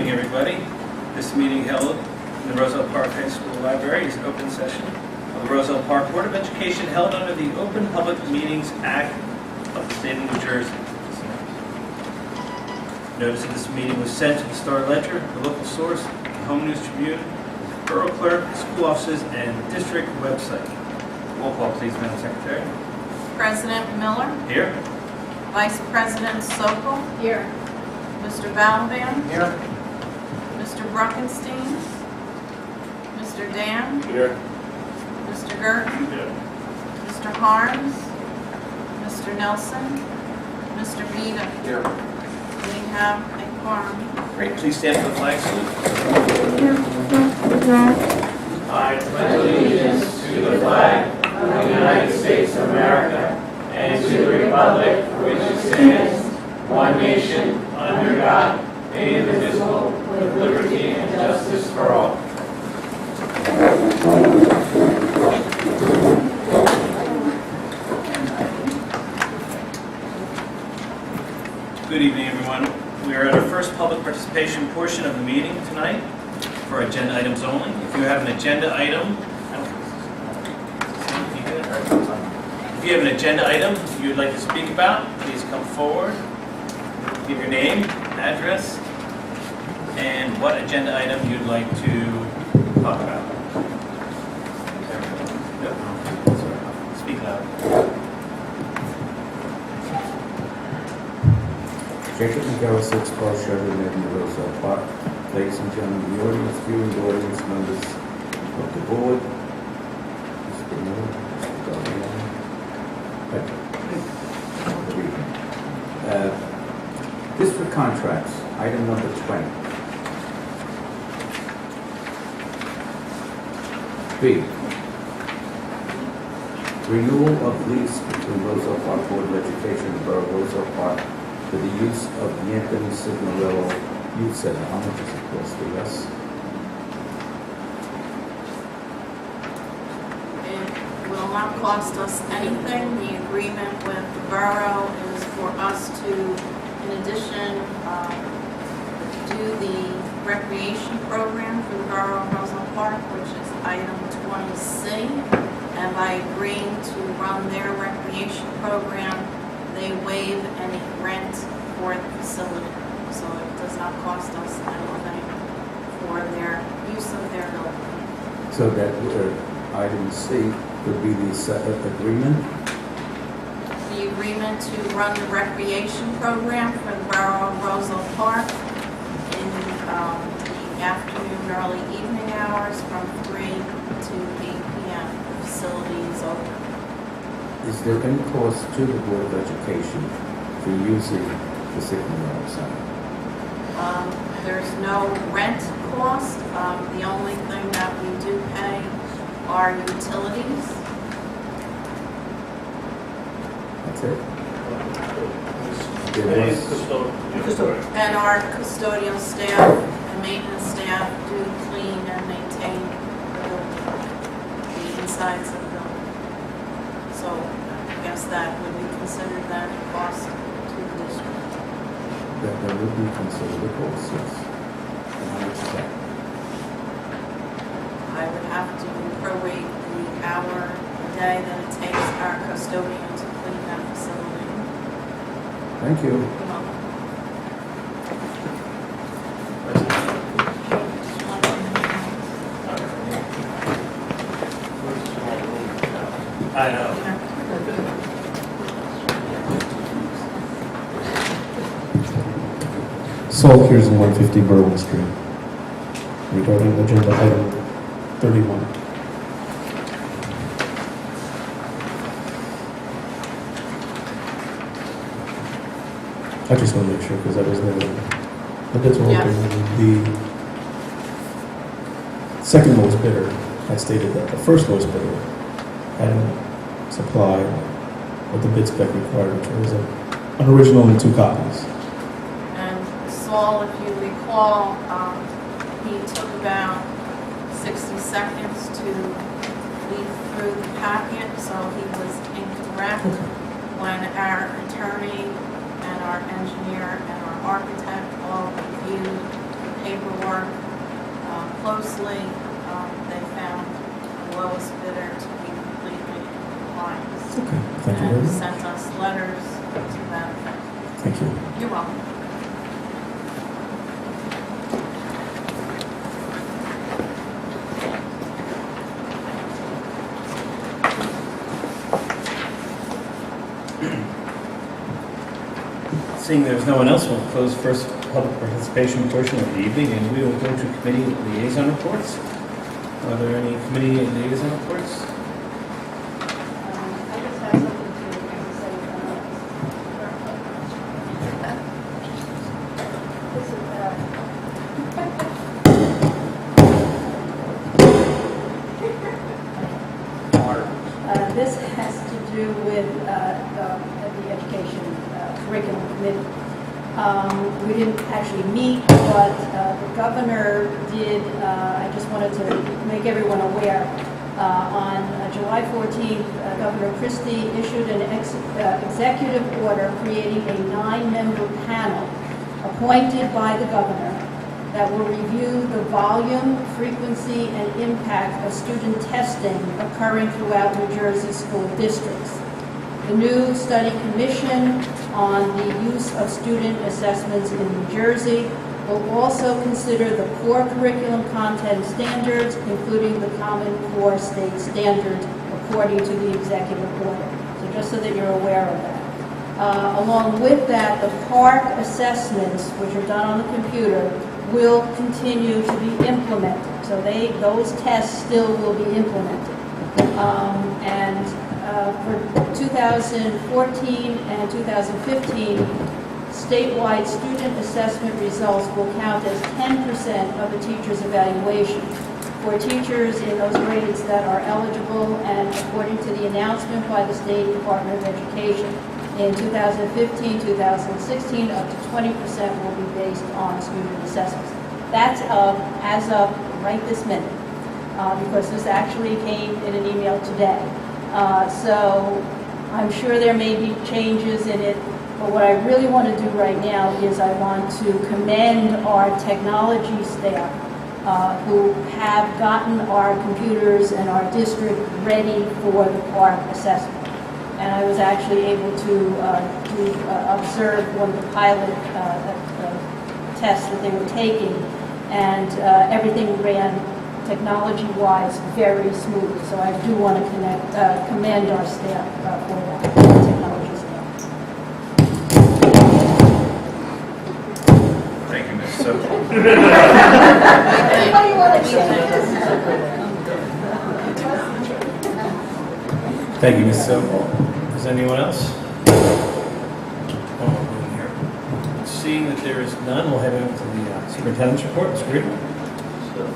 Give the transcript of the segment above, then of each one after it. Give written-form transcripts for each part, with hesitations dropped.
evening, everybody. This meeting held in the Roselle Park High School Library is an open session of the Roselle Park Board of Education held under the Open Public Meetings Act of the State of New Jersey. Notice of this meeting was sent to the Star Ledger, the local source, the Home News Tribune, Borough Clerk, school offices, and district website. Roll call, please, Madam Secretary. President Miller. Here. Vice President Sokol. Here. Mr. Balaban. Here. Mr. Bruckenstein. Mr. Dan. Here. Mr. Gerton. Here. Mr. Harms. Mr. Nelson. Mr. Vita. Here. We have a quorum. Great. Please stand for the flag salute. I pledge allegiance to the flag of the United States of America and to the republic for which it stands, one nation, under God, indivisible, with liberty and justice for all. Good evening, everyone. We are at our first public participation portion of the meeting tonight for agenda items only. If you have an agenda item, if you have an agenda item you would like to speak about, please come forward. Give your name, address, and what agenda item you'd like to talk about. Speak loud. Jacob McGarrett, 6 Paul Sherman Avenue, Roselle Park. Ladies and gentlemen, the audience, viewing audience, members of the board, Mr. Miller, Mr. Galliano. District contracts, item number 20. B, renewal of lease between Roselle Park Board of Education and Borough of Roselle Park for the use of the Anthony Signorello Youth Center. How much does it cost for us? It will not cost us anything. The agreement with the borough is for us to, in addition, do the recreation program for the borough of Roselle Park, which is item 20C. And by agreeing to run their recreation program, they waive any rent for the facility. So it does not cost us anything for their use of their building. So that item C would be the agreement? The agreement to run the recreation program for the borough of Roselle Park in the afternoon, early evening hours from 3 to 8 p.m. The facility is open. Is there any cost to the Board of Education for using the Signorello Center? There's no rent cost. The only thing that we do pay are utilities. That's it? There was, And our custodial staff and maintenance staff do clean and maintain the building, the insides of the building. So I guess that would be considered then a cost to the district. that would be considered a cost, yes. And how much is that? I would have to prorate the hour a day that it takes our custodian to clean that facility. Thank you. I know. Saul Kearson, 150 Berwin Street. Regarding agenda item 31. I just want to make sure because I was there. The bids were open. The second lowest bidder had stated that the first lowest bidder hadn't supplied what the bid spec required, which was an original and 2 copies. And Saul, if you recall, he took about 60 seconds to leaf through the packet, so he was incorrect. When our attorney and our engineer and our architect all reviewed the paperwork closely. They found the lowest bidder to be completely in compliance. Okay, thank you very And much. sent us letters to that effect. Thank you. You're welcome. Seeing there's no one else, we'll close first public participation portion of the evening, and we will go to committee liaison reports. Are there any committee liaison reports? I just have something to say. This has to do with the education curriculum committee. We didn't actually meet, but the governor did, I just wanted to make everyone aware, on July 14th, Governor Christie issued an executive order creating a 9-member panel appointed by the governor that will review the volume, frequency, and impact of student testing occurring throughout New Jersey school districts. The new study commission on the use of student assessments in New Jersey will also consider the core curriculum content standards, including the Common Core State Standards, according to the executive order. So just so that you're aware of that. Along with that, the PARC assessments, which are done on the computer, will continue to be implemented. So those tests still will be implemented. For 2014 and 2015, statewide student assessment results will count as 10% of a teacher's evaluation for teachers in those grades that are eligible, and according to the announcement by the State Department of Education, in 2015, 2016, up to 20% will be based on student assessments. That's as of right this minute, because this actually came in an email today. So I'm sure there may be changes in it, but what I really want to do right now is I want to commend our technology staff who have gotten our computers and our district ready for the PARC assessment. And I was actually able to observe one of the pilot tests that they were taking, and everything ran technology-wise very smooth. So I do want to commend our staff for that, our technology staff. Thank you, Ms. Sokol. Anybody want to Thank you, Ms. Sokol. Is anyone else? Seeing that there is none, we'll head over to the superintendent's report. Ms. Green.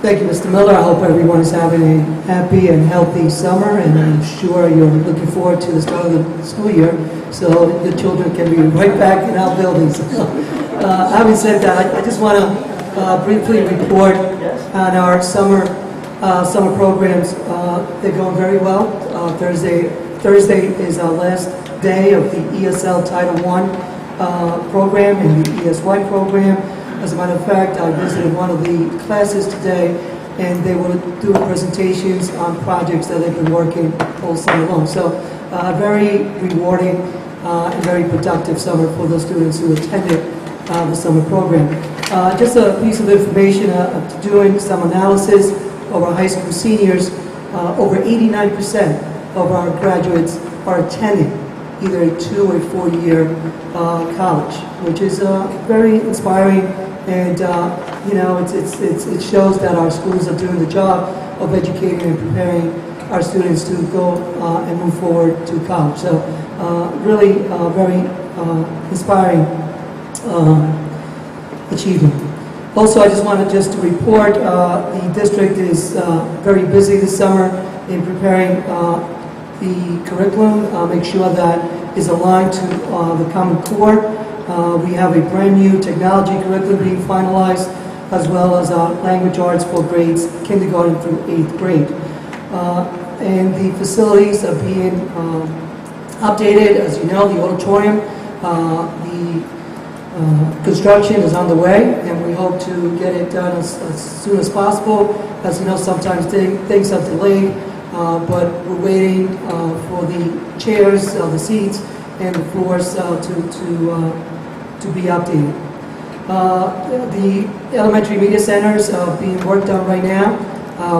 Thank you, Mr. Miller. I hope everyone is having a happy and healthy summer, and I'm sure you're looking forward to the start of the school year, so the children can be right back in our buildings. Having said that, I just want to briefly report on our summer programs. They're going very well. Thursday is our last day of the ESL Title I program and the ESY program. As a matter of fact, I visited one of the classes today, and they were doing presentations on projects that they've been working all summer long. So very rewarding and very productive summer for those students who attended the summer program. Just a piece of information, doing some analysis of our high school seniors, over 89% of our graduates are attending either a 2 or 4-year college, which is very inspiring. And it shows that our schools are doing the job of educating and preparing our students to go and move forward to college. So really very inspiring achievement. Also, I just wanted to report the district is very busy this summer in preparing the curriculum, make sure that is aligned to the Common Core. We have a brand new technology curriculum being finalized, as well as language arts for grades kindergarten through 8th grade. And the facilities are being updated. As you know, the auditorium, the Construction is on the way, and we hope to get it done as soon as possible. As you know, sometimes things are delayed, but we're waiting for the chairs, the seats, and the floors to be updated. The elementary media centers are being worked on right now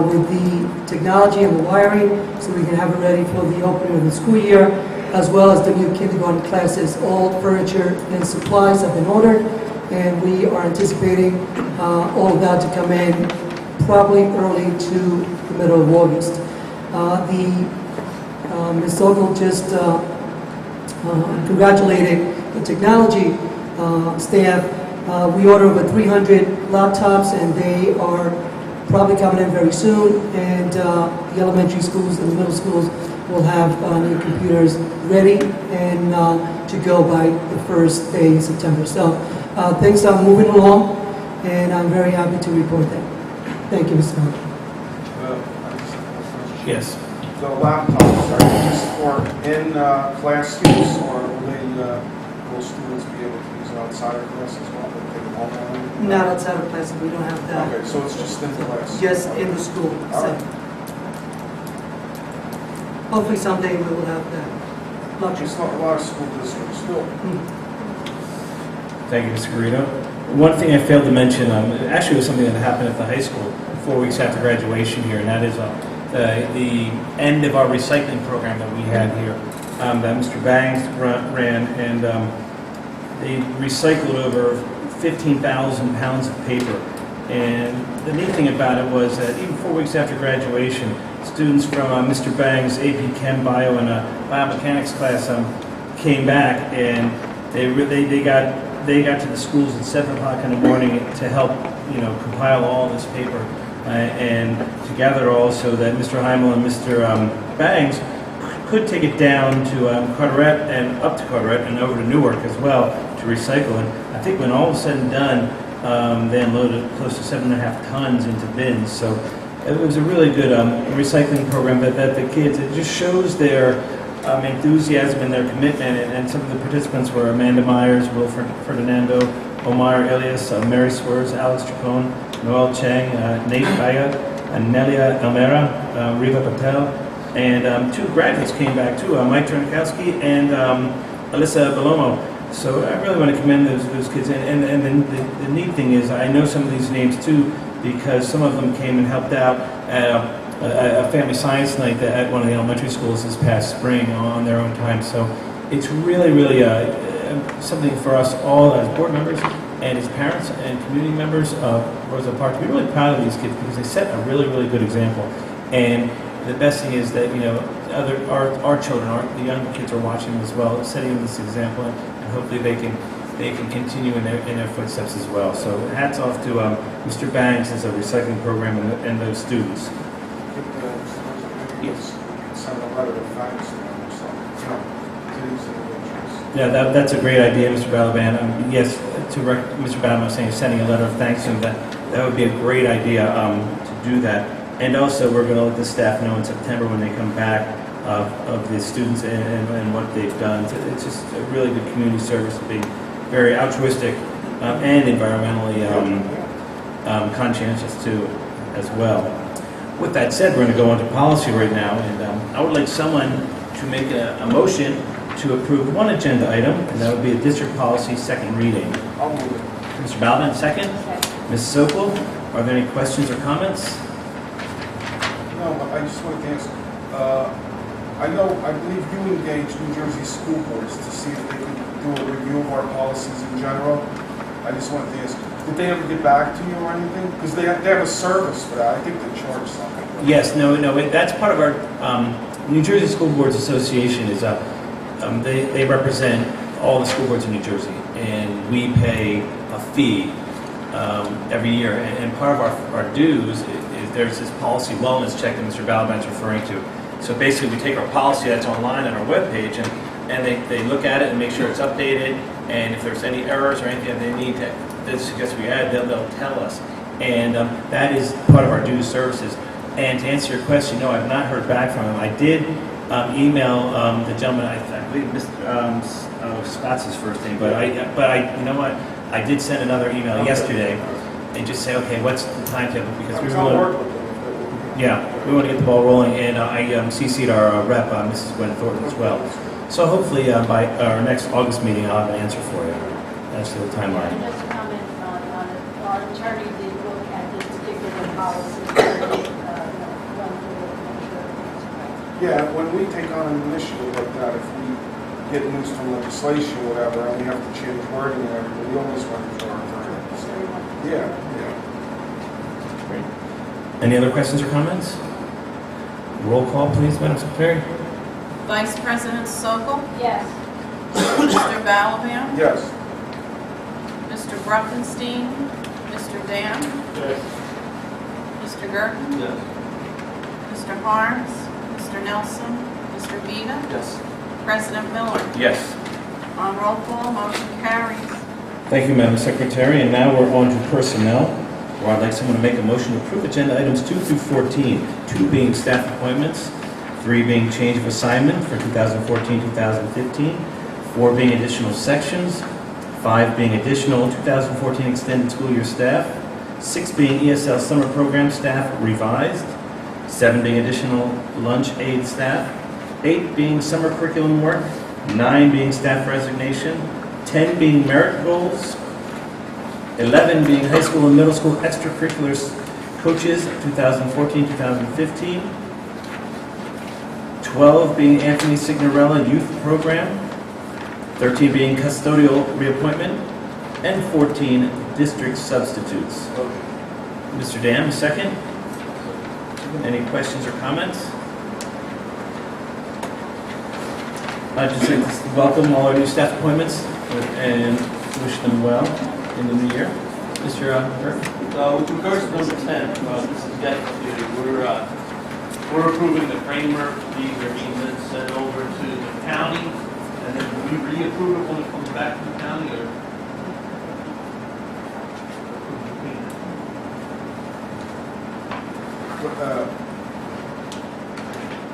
with the technology and the wiring, so we can have it ready for the opening of the school year, as well as the new kindergarten classes. All furniture and supplies have been ordered, and we are anticipating all of that to come in probably early to the middle of August. Ms. Sokol just congratulated the technology staff. We ordered over 300 laptops, and they are probably coming in very soon, and the elementary schools and the middle schools will have new computers ready and to go by the first day in September. So things are moving along, and I'm very happy to report that. Thank you, Mr. Mayor. Yes. The laptops, are they just for in-class students, or will students be able to use it outside of class as well? They take them home or anything? Not outside of class, we don't have that. Okay, so it's just in class? Just in the school. All So right. hopefully someday we will have that. Just not a lot of school districts still. Thank you, Mr. Garrido. One thing I failed to mention, actually was something that happened at the high school 4 weeks after graduation here, and that is the end of our recycling program that we had here that Mr. Bangs ran, and they recycled over 15,000 pounds of paper. And the neat thing about it was that even 4 weeks after graduation, students from Mr. Bangs' AP Chem Bio and Biomechanics class came back, and they got to the schools at 7 o'clock in the morning to help, compile all this paper and to gather also that Mr. Heimel and Mr. Bangs could take it down to Carteret and up to Carteret and over to Newark as well to recycle. And I think when all was said and done, they unloaded close to 7.5 tons into bins. So it was a really good recycling program that the kids, it just shows their enthusiasm and their commitment. And some of the participants were Amanda Myers, Will Ferdinando, Omar Elias, Mary Swerves, Alex Chacon, Noel Chang, Nate Kaya, Nelia Elmera, Riva Patel, and 2 graduates came back too, Mike Tronikowski and Alyssa Belomo. So I really want to commend those kids. And the neat thing is I know some of these names too, because some of them came and helped out at a family science night at one of the elementary schools this past spring on their own time. So it's really, really something for us all as board members and as parents and community members of Roselle Park to be really proud of these kids, because they set a really, really good example. And the best thing is that our children, the young kids are watching as well, setting this example, and hopefully they can continue in their footsteps as well. So hats off to Mr. Banks as a recycling program and those students. Yes. Send a letter of thanks to them or something, to these individuals. Yeah, that's a great idea, Mr. Balaban. Yes, Mr. Balaban was saying sending a letter of thanks to him. That would be a great idea to do that. And also, we're going to let the staff know in September when they come back of the students and what they've done. It's just a really good community service to be very altruistic and environmentally conscientious too, as well. With that said, we're going to go on to policy right now, and I would like someone to make a motion to approve one agenda item, and that would be a district policy second reading. I'll move it. Mr. Balaban, second. Ms. Sokol, are there any questions or comments? No, but I just wanted to ask, I believe you engaged New Jersey school boards to see if they could do a review of our policies in general. I just wanted to ask, did they ever get back to you or anything? Because they have a service for that. I think they charge something. Yes, no, that's part of our New Jersey School Boards Association. Is they represent all the school boards in New Jersey, and we pay a fee every year. And part of our dues is there's this policy wellness check that Mr. Balaban's referring to. So basically, we take our policy that's online on our webpage, and they look at it and make sure it's updated. And if there's any errors or anything that they need to suggest we add, they'll tell us. And that is part of our dues services. And to answer your question, no, I've not heard back from them. I did email the gentleman, I believe Mr. Scott's his first name, but you know what? I did send another email yesterday and just say, okay, what's the timetable? Because we I'll really, work with them. yeah, we want to get the ball rolling, and I CC'd our rep, Mrs. Gwen Thornton, as well. So hopefully by our next August meeting, I'll have an answer for you as to the And timeline. just to comment on it, our attorney did look at this particular policy. Run through it, make sure everything's correct. Yeah, when we take on an initiative like that, if we get news from legislation or whatever, and we have to change wording and everything, we always run it through our attorney. So, yeah, yeah. Great. Any other questions or comments? Roll call, please, Madam Secretary. Vice President Sokol, Yes. Mr. Balaban, Yes. Mr. Bruckenstein, Mr. Dam, Yes. Mr. Gerken, Yes. Mr. Harms, Mr. Nelson, Mr. Vita, Yes. President Miller. Yes. On roll call, motion carries. Thank you, Madam Secretary. And now we're on to personnel, where I'd like someone to make a motion to approve agenda items 2 through 14, 2 being staff appointments, 3 being change of assignment for 2014-2015, 4 being additional sections, 5 being additional 2014 extended school year staff, 6 being ESL summer program staff revised, 7 being additional lunch aid staff, 8 being summer curriculum work, 9 being staff resignation, 10 being merit goals, 11 being high school and middle school extracurricular coaches 2014-2015, 12 being Anthony Signorella Youth Program, 13 being custodial reappointment, and 14 district substitutes. Mr. Dam, second. Any questions or comments? I'd just like to welcome all our new staff appointments and wish them well in the new year. Mr. Burke? With regards to number 10, this is debt duty. We're approving the framework. These are being then sent over to the county, and then we reapprove it when it comes back to the county, or?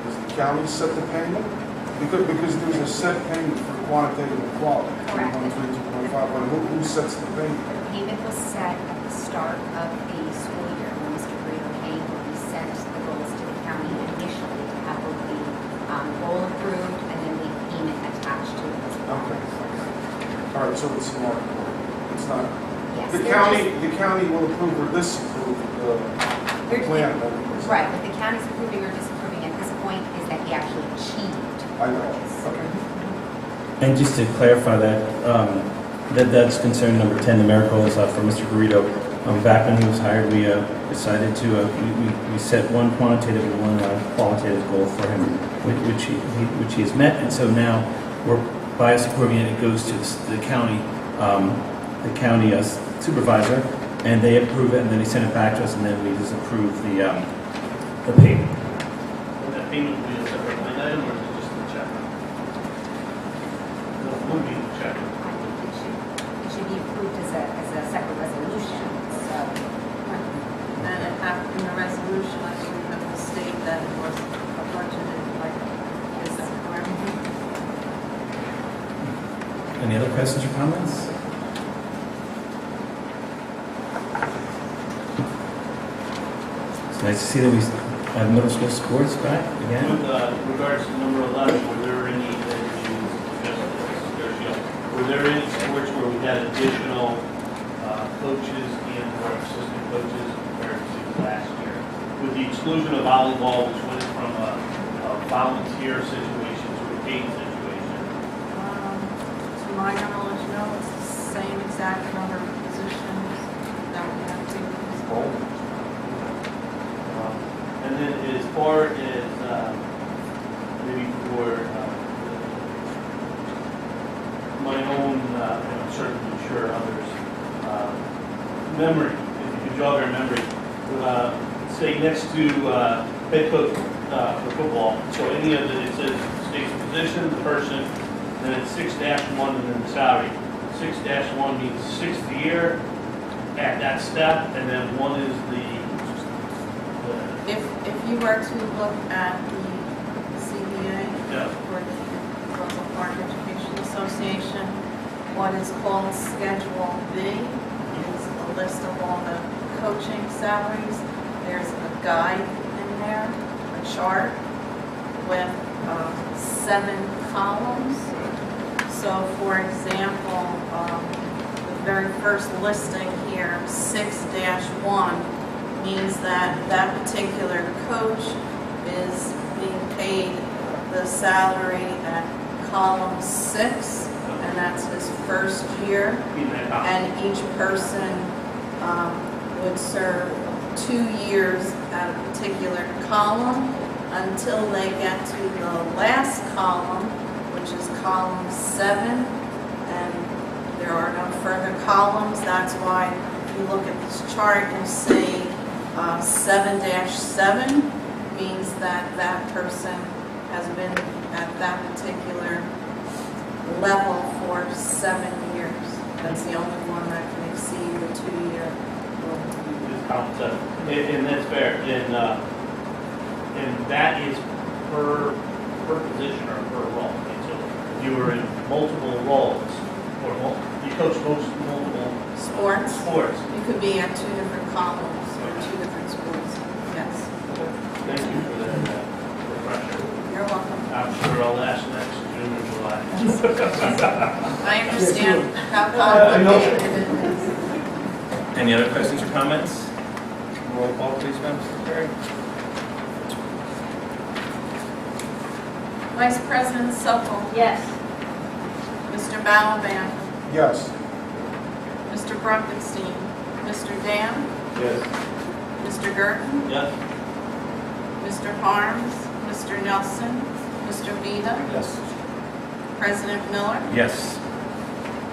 Does the county set the payment? Because there's a set payment for quantitative and quality. Correct. 2.3, 2.5, but who sets the payment? The payment was set at the start of the school year when Mr. Burrito came, when we sent the goals to the county initially to have both the goal approved and then the payment attached to it as well. Okay. All right, so it's smart. It's not, Yes. the they're county will approve or disapprove the They're- plan. just- Right, what the county's approving or disapproving at this point is that he actually achieved. I know. Yes. Okay. And just to clarify that, that's concern number 10, the merit goals for Mr. Burrito. Back when he was hired, we decided to, we set one quantitative and one qualitative goal for him, which he has met. And so now, we're, by us approving it, it goes to the county supervisor, and they approve it, and then they send it back to us, and then we just approve the payment. Would that payment be a separate line item, or is it just a check? No, it would be a check. I think it should be approved as a separate resolution, so. Then it have, in the resolution, I think we have to state that it was a budgeted, like, is that correct? Any other questions or comments? It's nice to see that we have middle school sports back again. With regards to number 11, were there any, were there any sports where we had additional coaches and/or assistant coaches compared to last year? With the exclusion of volleyball, which went from a volunteer situation to a paid situation. To my knowledge, no, it's the same exact number of positions that we have to. And then as far as maybe for my own, and I'm certainly sure others, memory, if you could jog our memory, say next to head coach for football, so any of it says state's position, the person, then it's 6-1 and then the salary. 6-1 means sixth year at that step, and then 1 is the If you were to look at the CBA, Yeah. for the Roselle Park Education Association. What is called Schedule B is a list of all the coaching salaries. There's a guide in there, a chart with 7 columns. So for example, the very first listing here, 6-1, means that that particular coach is being paid the salary at column 6, and that's his first year. And each person would serve 2 years at a particular column until they get to the last column, which is column 7, and there are no further columns. That's why if you look at this chart, you see 7-7 means that that person has been at that particular level for 7 years. That's the only one that can exceed the 2-year rule. And that's fair, and that is per position or per role. Okay, so if you were in multiple roles, or you coach multiple Sports, sports. you could be at 2 different columns or 2 different sports. Yes, Thank you for that refresher. you're welcome. I'm sure I'll ask next June or July. I understand how I know. complicated it is. Any other questions or comments? Roll call, please, Madam Secretary. Vice President Sokol. Yes. Mr. Balaban. Yes. Mr. Brunkenstein. Mr. Dam. Yes. Mr. Gerton. Yes. Mr. Harms. Mr. Nelson. Mr. Vita. Yes. President Miller. Yes.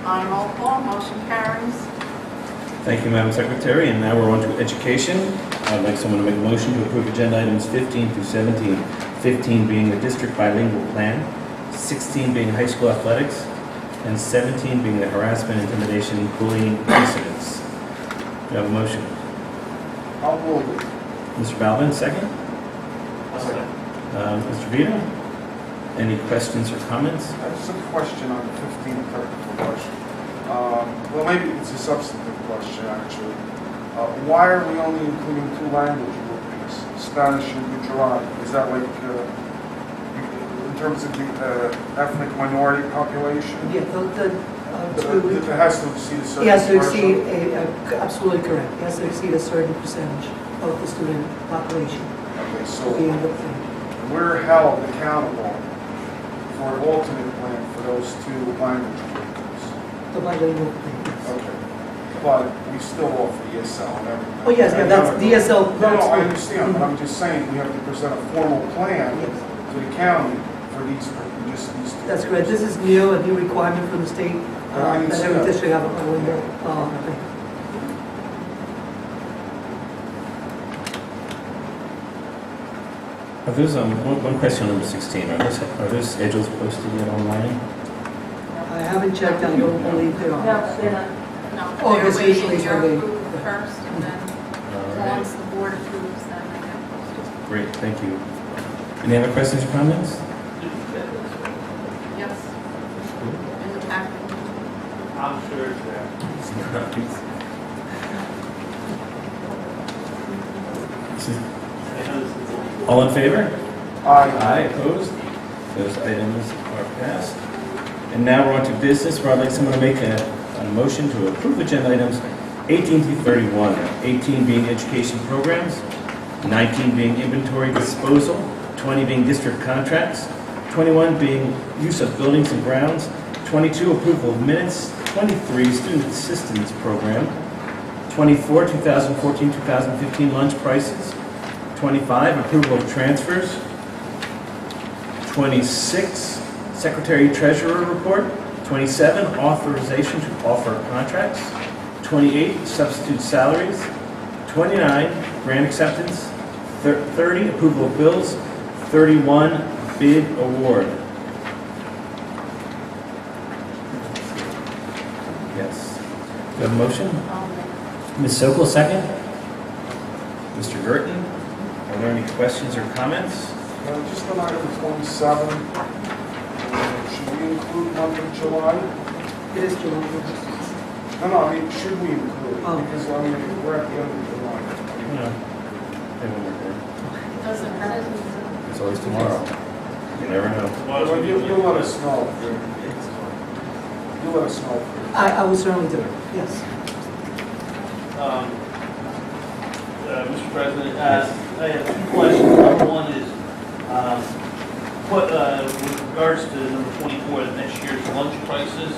On roll call, motion carries. Thank you, Madam Secretary. And now we're on to education. I'd like someone to make a motion to approve agenda items 15 through 17. 15 being the district bilingual plan, 16 being high school athletics, and 17 being the harassment, intimidation, bullying incidents. Do you have a motion? I'll move it. Mr. Balvin, second. Mr. Vito, any questions or comments? I have some question on the 15 technical question. Well, maybe it's a substantive question, actually. Why are we only including 2 language groupings, Spanish and Gujarati? Is that like, in terms of the ethnic minority population? Yeah, It has to exceed a certain he has to threshold? exceed absolutely correct. He has to exceed a certain percentage of the student population. Okay, to so be in the plan. we're held accountable for an alternate plan for those 2 language groupings. The bilingual plan. Okay, but we still offer ESL and everything. Oh, yes, yeah, that's DSL. No, I that's- understand, but I'm just saying, we have to present a formal plan Yes, to the county for these, just these 2. that's correct. This is new, a new requirement from the state, I that understand. every district have a bilingual plan. Are those, one question on number 16, are those schedules posted yet online? I haven't checked, I don't believe they are. No, Oh, they're yes, waiting usually your for the- approval first, and then All right. once the board approves, then they get posted. Great, thank you. Any other questions or comments? Yes, in the packet. I'm sure it's there. All in favor? Aye. Opposed? Those items are passed. And now we're on to business, where I'd like someone to make a motion to approve agenda items 18 through 31. 18 being education programs, 19 being inventory disposal, 20 being district contracts, 21 being use of buildings and grounds, 22 approval of minutes, 23 student assistance program, 24 2014-2015 lunch prices, 25 approval of transfers, 26 secretary treasurer report, 27 authorization to offer contracts, 28 substitute salaries, 29 grant acceptance, 30 approval of bills, 31 bid award. Yes. Do you have a motion? I'll make Ms. Sokol, second. Mr. Gerton, are there any questions or comments? Just on item 27, should we include month of July? It is July. No, I mean, should we include it? Oh. Because, I mean, we're at the end of July. Doesn't hurt. It's always tomorrow. You never know. Well, you'll let us know. You'll let us know. I will certainly do it, yes. Mr. President, I have two questions. Number one is, with regards to number 24, next year's lunch prices,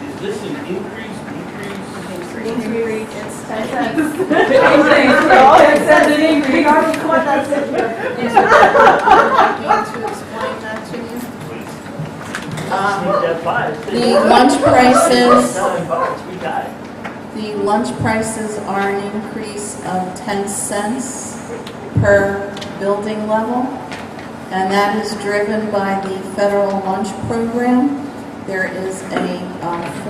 is this an increase, decrease? Increase, it's It says an increase. to explain that to you. The lunch prices, We got it. the lunch prices are an increase of 10 cents per building level, and that is driven by the federal lunch program. There is a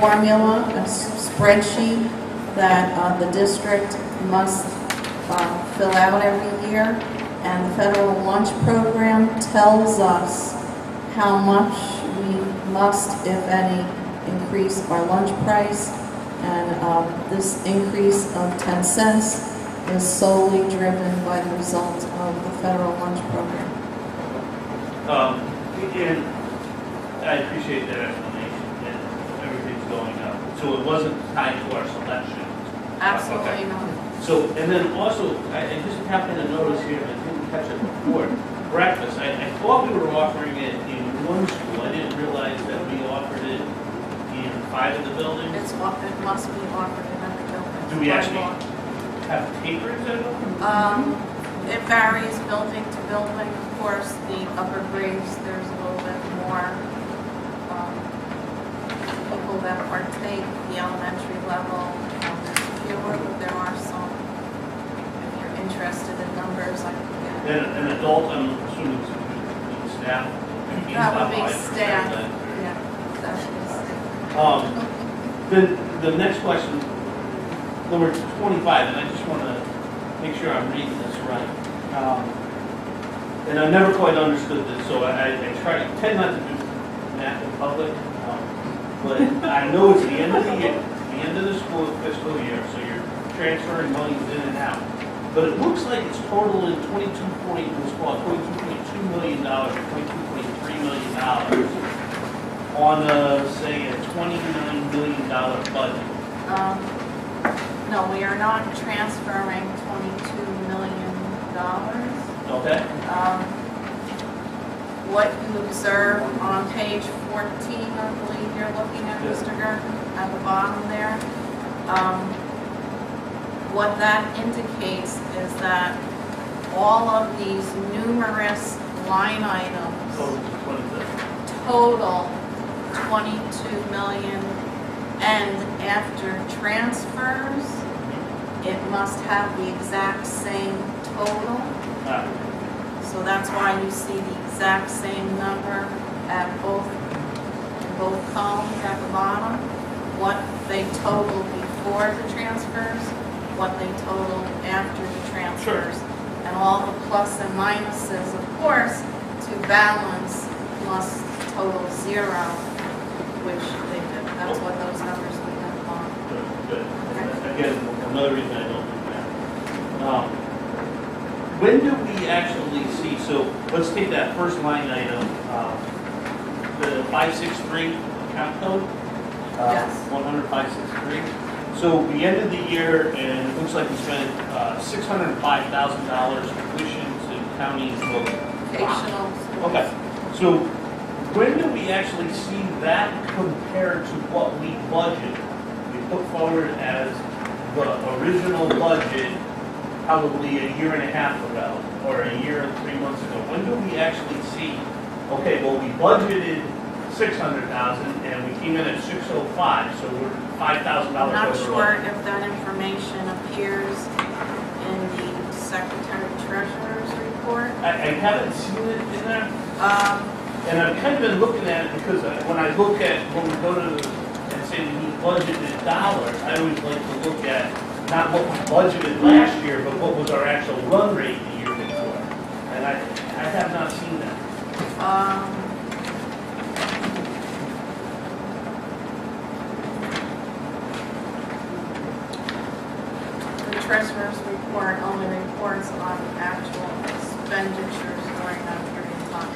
formula, a spreadsheet that the district must fill out every year, and the federal lunch program tells us how much we must, if any, increase our lunch price. And this increase of 10 cents is solely driven by the result of the federal lunch program. And I appreciate that explanation, and everything's going up. So it wasn't tied to our selection. Absolutely not. So, and then also, I just happened to notice here, and I didn't catch it before, breakfast. I thought we were offering it in one school. I didn't realize that we offered it in 5 of the buildings. It must be offered in every building. Do we actually have papers at all? It varies building to building. Of course, the upper grades, there's a little bit more people that partake. The elementary level, there's fewer, but there are some. If you're interested in numbers, I can get it. And an adult, I'm assuming to be staff? That would be staff. Yeah, that would be staff. Then the next question, number 25, and I just want to make sure I'm reading this right. And I never quite understood this, so I tend not to do math in public, but I know it's the end of the year, the end of the school fiscal year, so you're transferring monies in and out. But it looks like it's totaling $22.2 million, $22.3 million on say a $29 million budget. No, we are not transferring $22 million. Okay? What you observe on page 14, I believe you're looking at, Mr. Gerton, at the bottom there. What that indicates is that all of these numerous line items total 22 million, and after transfers, it must have the exact same total. So that's why you see the exact same number at both columns at the bottom. What they totaled before the transfers, what they totaled after the transfers. And all the plus and minuses, of course, to balance must total 0, which they did. That's what those numbers would have on. Good. Again, another reason I don't do that. When do we actually see, so let's take that first line item, the 563 account code? Yes. 100,563. So we ended the year and it looks like we spent $605,000 tuition to county and local. Vocational schools. Okay, so when do we actually see that compared to what we budgeted? We put forward as the original budget probably a year and a half ago, or a year and 3 months ago. When do we actually see, okay, well, we budgeted $600,000 and we came in at $605, so we're $5,000 over. I'm not sure if that information appears in the Secretary Treasurer's report. I haven't seen it in there. And I've kind of been looking at it because when I look at, when we go to and say we need budgeted dollars, I always like to look at not what we budgeted last year, but what was our actual run rate the year before. And I have not seen that. The treasurer's report only reports on actual expenditures during that period of time.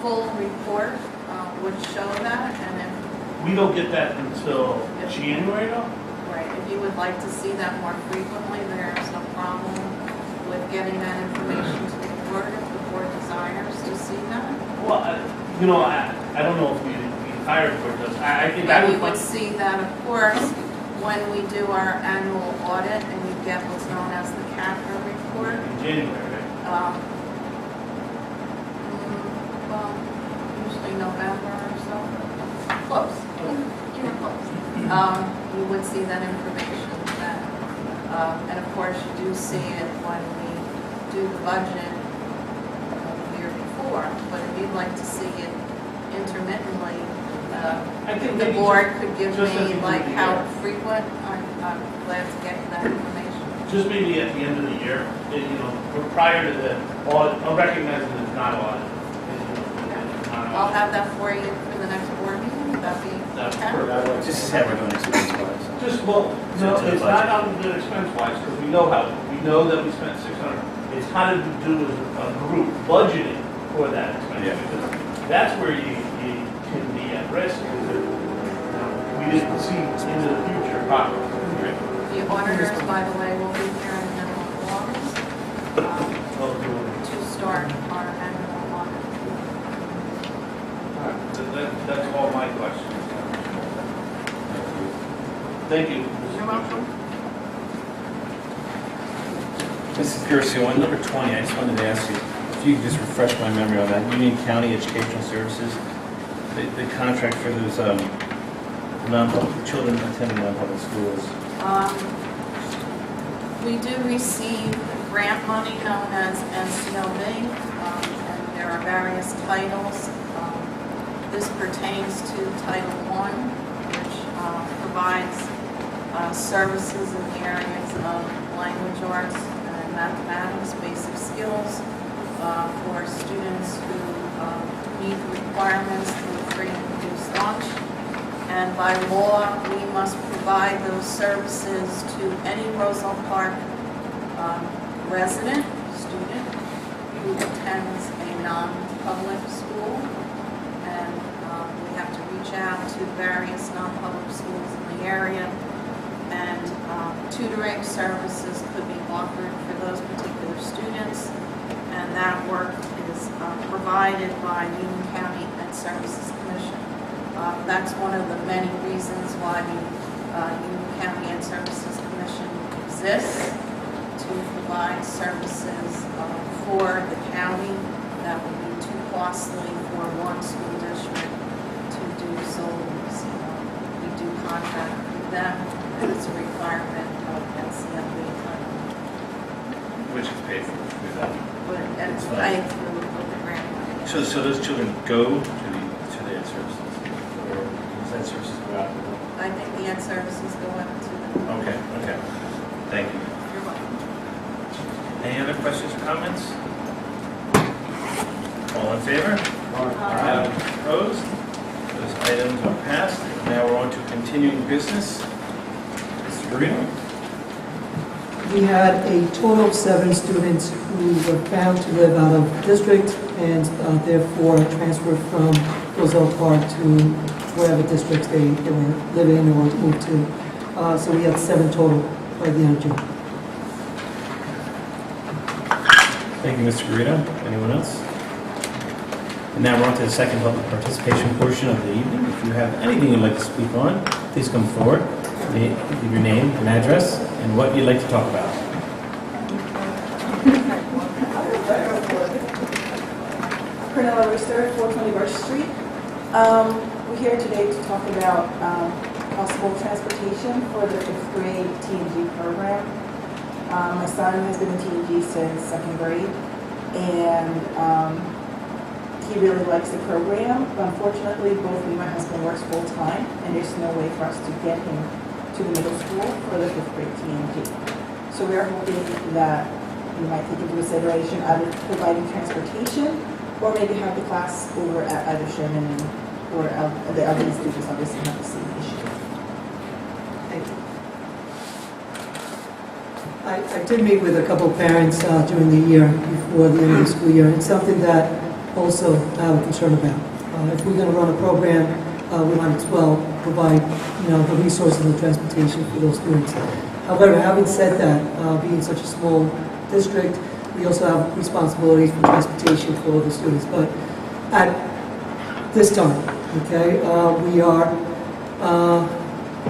Full report would show that, and if, We don't get that until January, though? right, if you would like to see that more frequently, there is no problem with getting that information to the board if the board desires to see that. Well, I don't know if the entire board does. I think I But you would would see that, of course, when we do our annual audit and you get what's known as the CAFR report. in January, right? Well, usually November or so. Close. You were close. You would see that information then. And of course, you do see it when we do the budget the year before. But if you'd like to see it intermittently, I think the maybe board could give just at the me end like of the how year. frequent. I'm glad to get you that information. Just maybe at the end of the year, prior to the audit, I'll recognize that it's not audit. I'll have that for you for the next board meeting. Would that be That's okay? perfect. Just as how we're doing expense-wise. Just, well, no, it's not on the expense wise, because we know that we spent 600. It's kind of to do with a group budgeting for that expense. Yeah. Because that's where you can be at risk, because we didn't see into the future properly. The auditors, by the way, will be here in the middle of August to start our annual audit. That's all my questions. Thank you. You're welcome. Mrs. Pierce, on number 20, I just wanted to ask you, if you could just refresh my memory on that, Union County Educational Services, the contract for those non-public, children attending non-public schools. We do receive grant money known as NCLB, and there are various titles. This pertains to Title I, which provides services in the areas of language arts and mathematics, basic skills for students who meet the requirements for free and reduced lunch. And by law, we must provide those services to any Roselle Park resident, student, who attends a non-public school. And we have to reach out to various non-public schools in the area. And tutoring services could be offered for those particular students. And that work is provided by Union County Ed Services Commission. That's one of the many reasons why the Union County Ed Services Commission exists, to provide services for the county that would be too costly for one school district to do solely. So we do contract with them, and it's a requirement of NCLB. Which is paid for through that. But it's paid through with the grant money. So those children go to the ed services, or does ed services go out to them? I think the Ed Services go out to them. Okay. Thank you. You're welcome. Any other questions or comments? All in favor? Aye. Opposed? Those items are passed. Now we're on to continuing business. Mr. Garino? We had a total of 7 students who were found to live out of district and therefore transferred from Roselle Park to wherever districts they were living or moved to. So we had 7 total by the end of June. Thank you, Mr. Garrido. Anyone else? And now we're on to the second public participation portion of the evening. If you have anything you'd like to speak on, please come forward. Give your name and address and what you'd like to talk about. Cornelia Rister, 420 Birch Street. We're here today to talk about possible transportation for the 5th grade T&G program. My son has been in T&G since 2nd grade, and he really likes the program. Unfortunately, both me and my husband works full-time, and there's no way for us to get him to the middle school for the 5th grade T&G. So we're hoping that you might take into consideration either providing transportation or maybe have the class over at either Sherman or the elderly students obviously have the same issue. Thank you. I did meet with a couple of parents during the year, before the end of the school year. It's something that also I have a concern about. If we're going to run a program, we might as well provide, the resources and the transportation for those students. However, having said that, being such a small district, we also have responsibilities for transportation for all the students. But at this time, okay, we are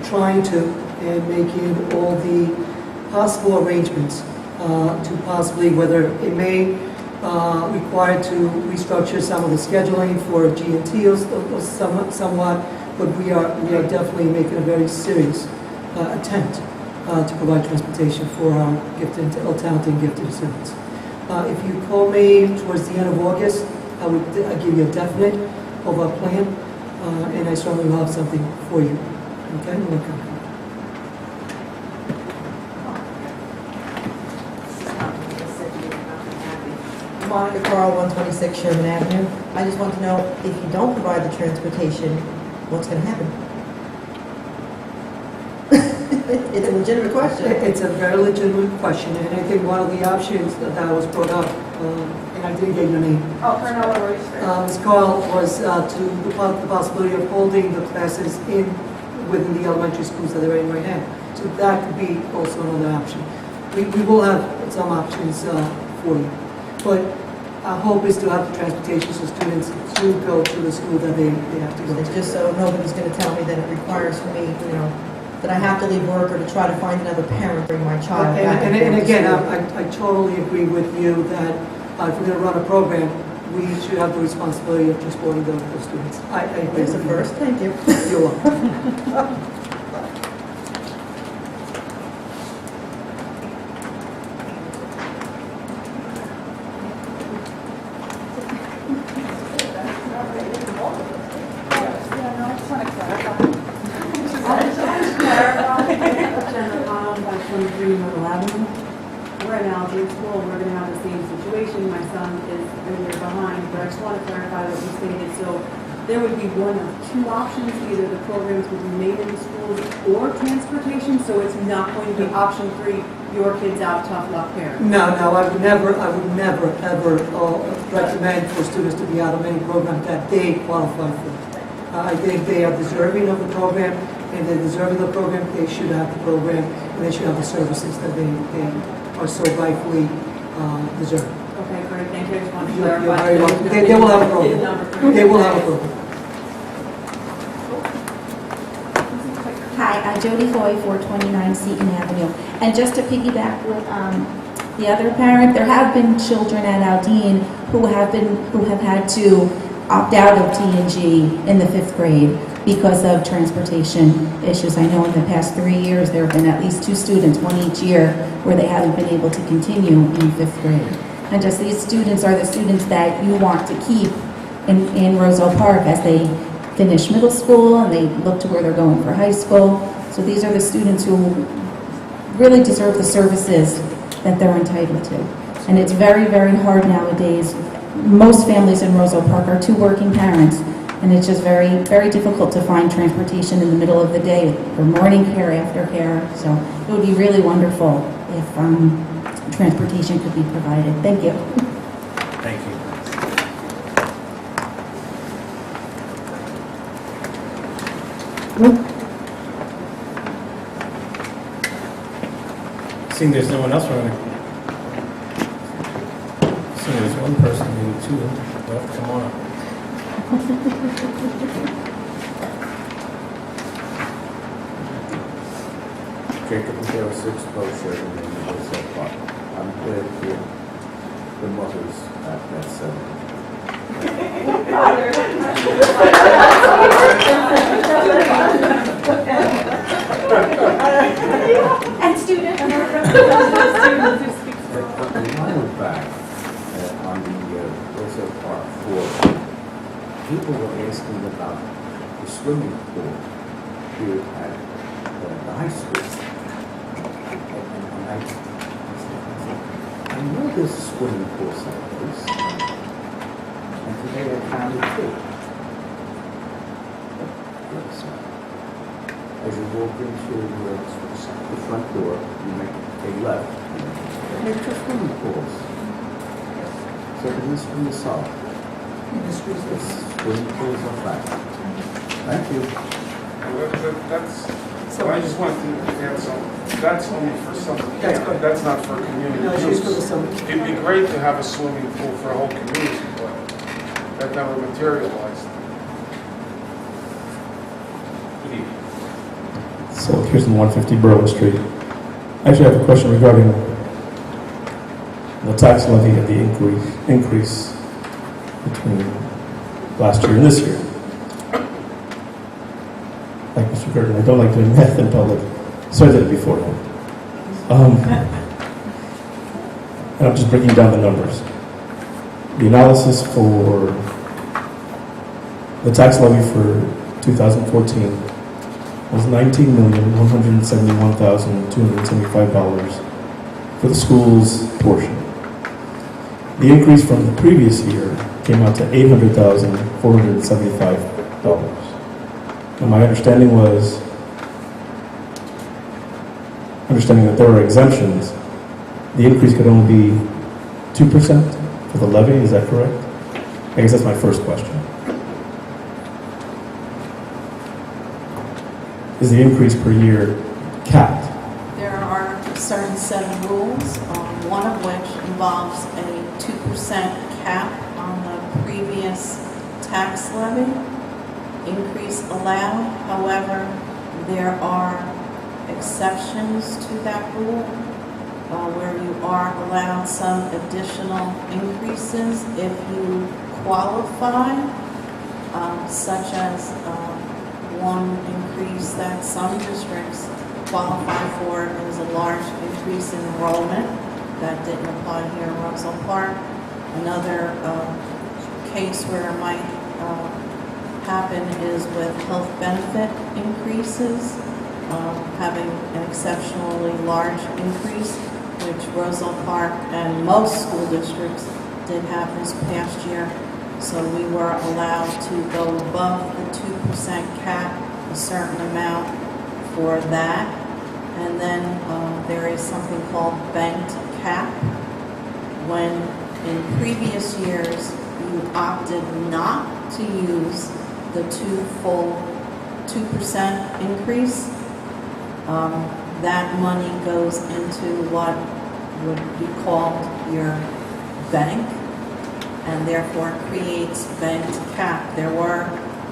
trying to and making all the possible arrangements to possibly, whether it may require to restructure some of the scheduling for G&T or somewhat, but we are definitely making a very serious attempt to provide transportation for our gifted, talented and gifted students. If you call me towards the end of August, I'll give you a definite of our plan, and I certainly will have something for you. Okay? Okay. Monica Carl, 126 Sherman Avenue. I just want to know, if you don't provide the transportation, what's going to happen? It's a legitimate question. It's a very legitimate question, and I think one of the options that was brought up, and I didn't get your name, Oh, Colonel Royster. Ms. Carl, was to the possibility of holding the classes within the elementary schools that they're in right now. So that could be also another option. We will have some options for you. But our hope is to have the transportation so students do go to the school that they have to go It's to. just so nobody's going to tell me that it requires for me, that I have to leave work or to try to find another parent bring my child back. And forth to again, school. I totally agree with you that if we're going to run a program, we should have the responsibility of transporting the students. I agree. It's a first, thank you. You're welcome. We're in Algiers School, we're going to have the same situation. My son is a year behind, but I just want to clarify what you stated. So there would be one of two options, either the programs would be made in the schools or transportation, so it's not going to be option 3, your kids out, tough luck parents. No, I would never, ever recommend for students to be out of any program that they qualify for. I think they are deserving of the program, and they're deserving of the program. They should have the program, and they should have the services that they are so rightfully deserve. Okay, great, thank you. I just wanted to You're clarify. very welcome. They will have a program. They will have a program. Hi, I'm Jody Hoy, 429 Seton Avenue. And just to piggyback with the other parent, there have been children at Aldine who have had to opt out of T&G in the 5th grade because of transportation issues. I know in the past 3 years there have been at least 2 students, one each year, where they haven't been able to continue in 5th grade. And just these students are the students that you want to keep in Roselle Park as they finish middle school and they look to where they're going for high school. So these are the students who really deserve the services that they're entitled to. And it's very, very hard nowadays. Most families in Roselle Park are 2 working parents, and it's just very, very difficult to find transportation in the middle of the day for morning care, after care. So it would be really wonderful if transportation could be provided. Thank you. Thank you. Seeing there's no one else running. Seeing there's one person, maybe 2. Well, come on up. Jacob Michael 6 Post Sherman in the Roselle Park. I'm glad to hear the mothers at that 7. And student. A while back, on the Roselle Park forum, people were asking about the swimming pool here at the high school. And I know There's a swimming pool someplace. And today I found it too. Yes. As you walk into the front door, you make a left. And there's two swimming pools. So it is from the south. This swimming pools are flat. Thank you. I just wanted to add something. That's only for summer camp. That's not for community No, it's use. just for the summer. It'd be great to have a swimming pool for a whole community, but that never materialized. Good evening. So here's in 150 Berwick Street. I actually have a question regarding the tax levy and the increase between last year and this year. Like Mr. Curtin, I don't like doing math in public, so I did it beforehand. And I'm just breaking down the numbers. The analysis for the tax levy for 2014 was $19,171,275 for the school's portion. The increase from the previous year came out to $800,475. And my understanding that there are exemptions, the increase could only be 2% for the levy, is that correct? I guess that's my first question. Is the increase per year capped? There are a certain set of rules, one of which involves a 2% cap on the previous tax levy increase allowed. However, there are exceptions to that rule where you are allowed some additional increases if you qualify, such as one increase that some districts qualify for is a large increase in enrollment. That didn't apply here in Roselle Park. Another case where it might happen is with health benefit increases, having an exceptionally large increase, which Roselle Park and most school districts did have this past year. So we were allowed to go above the 2% cap, a certain amount for that. And then there is something called banked cap. When in previous years you opted not to use the full 2% increase, that money goes into what would be called your bank, and therefore creates banked cap. There were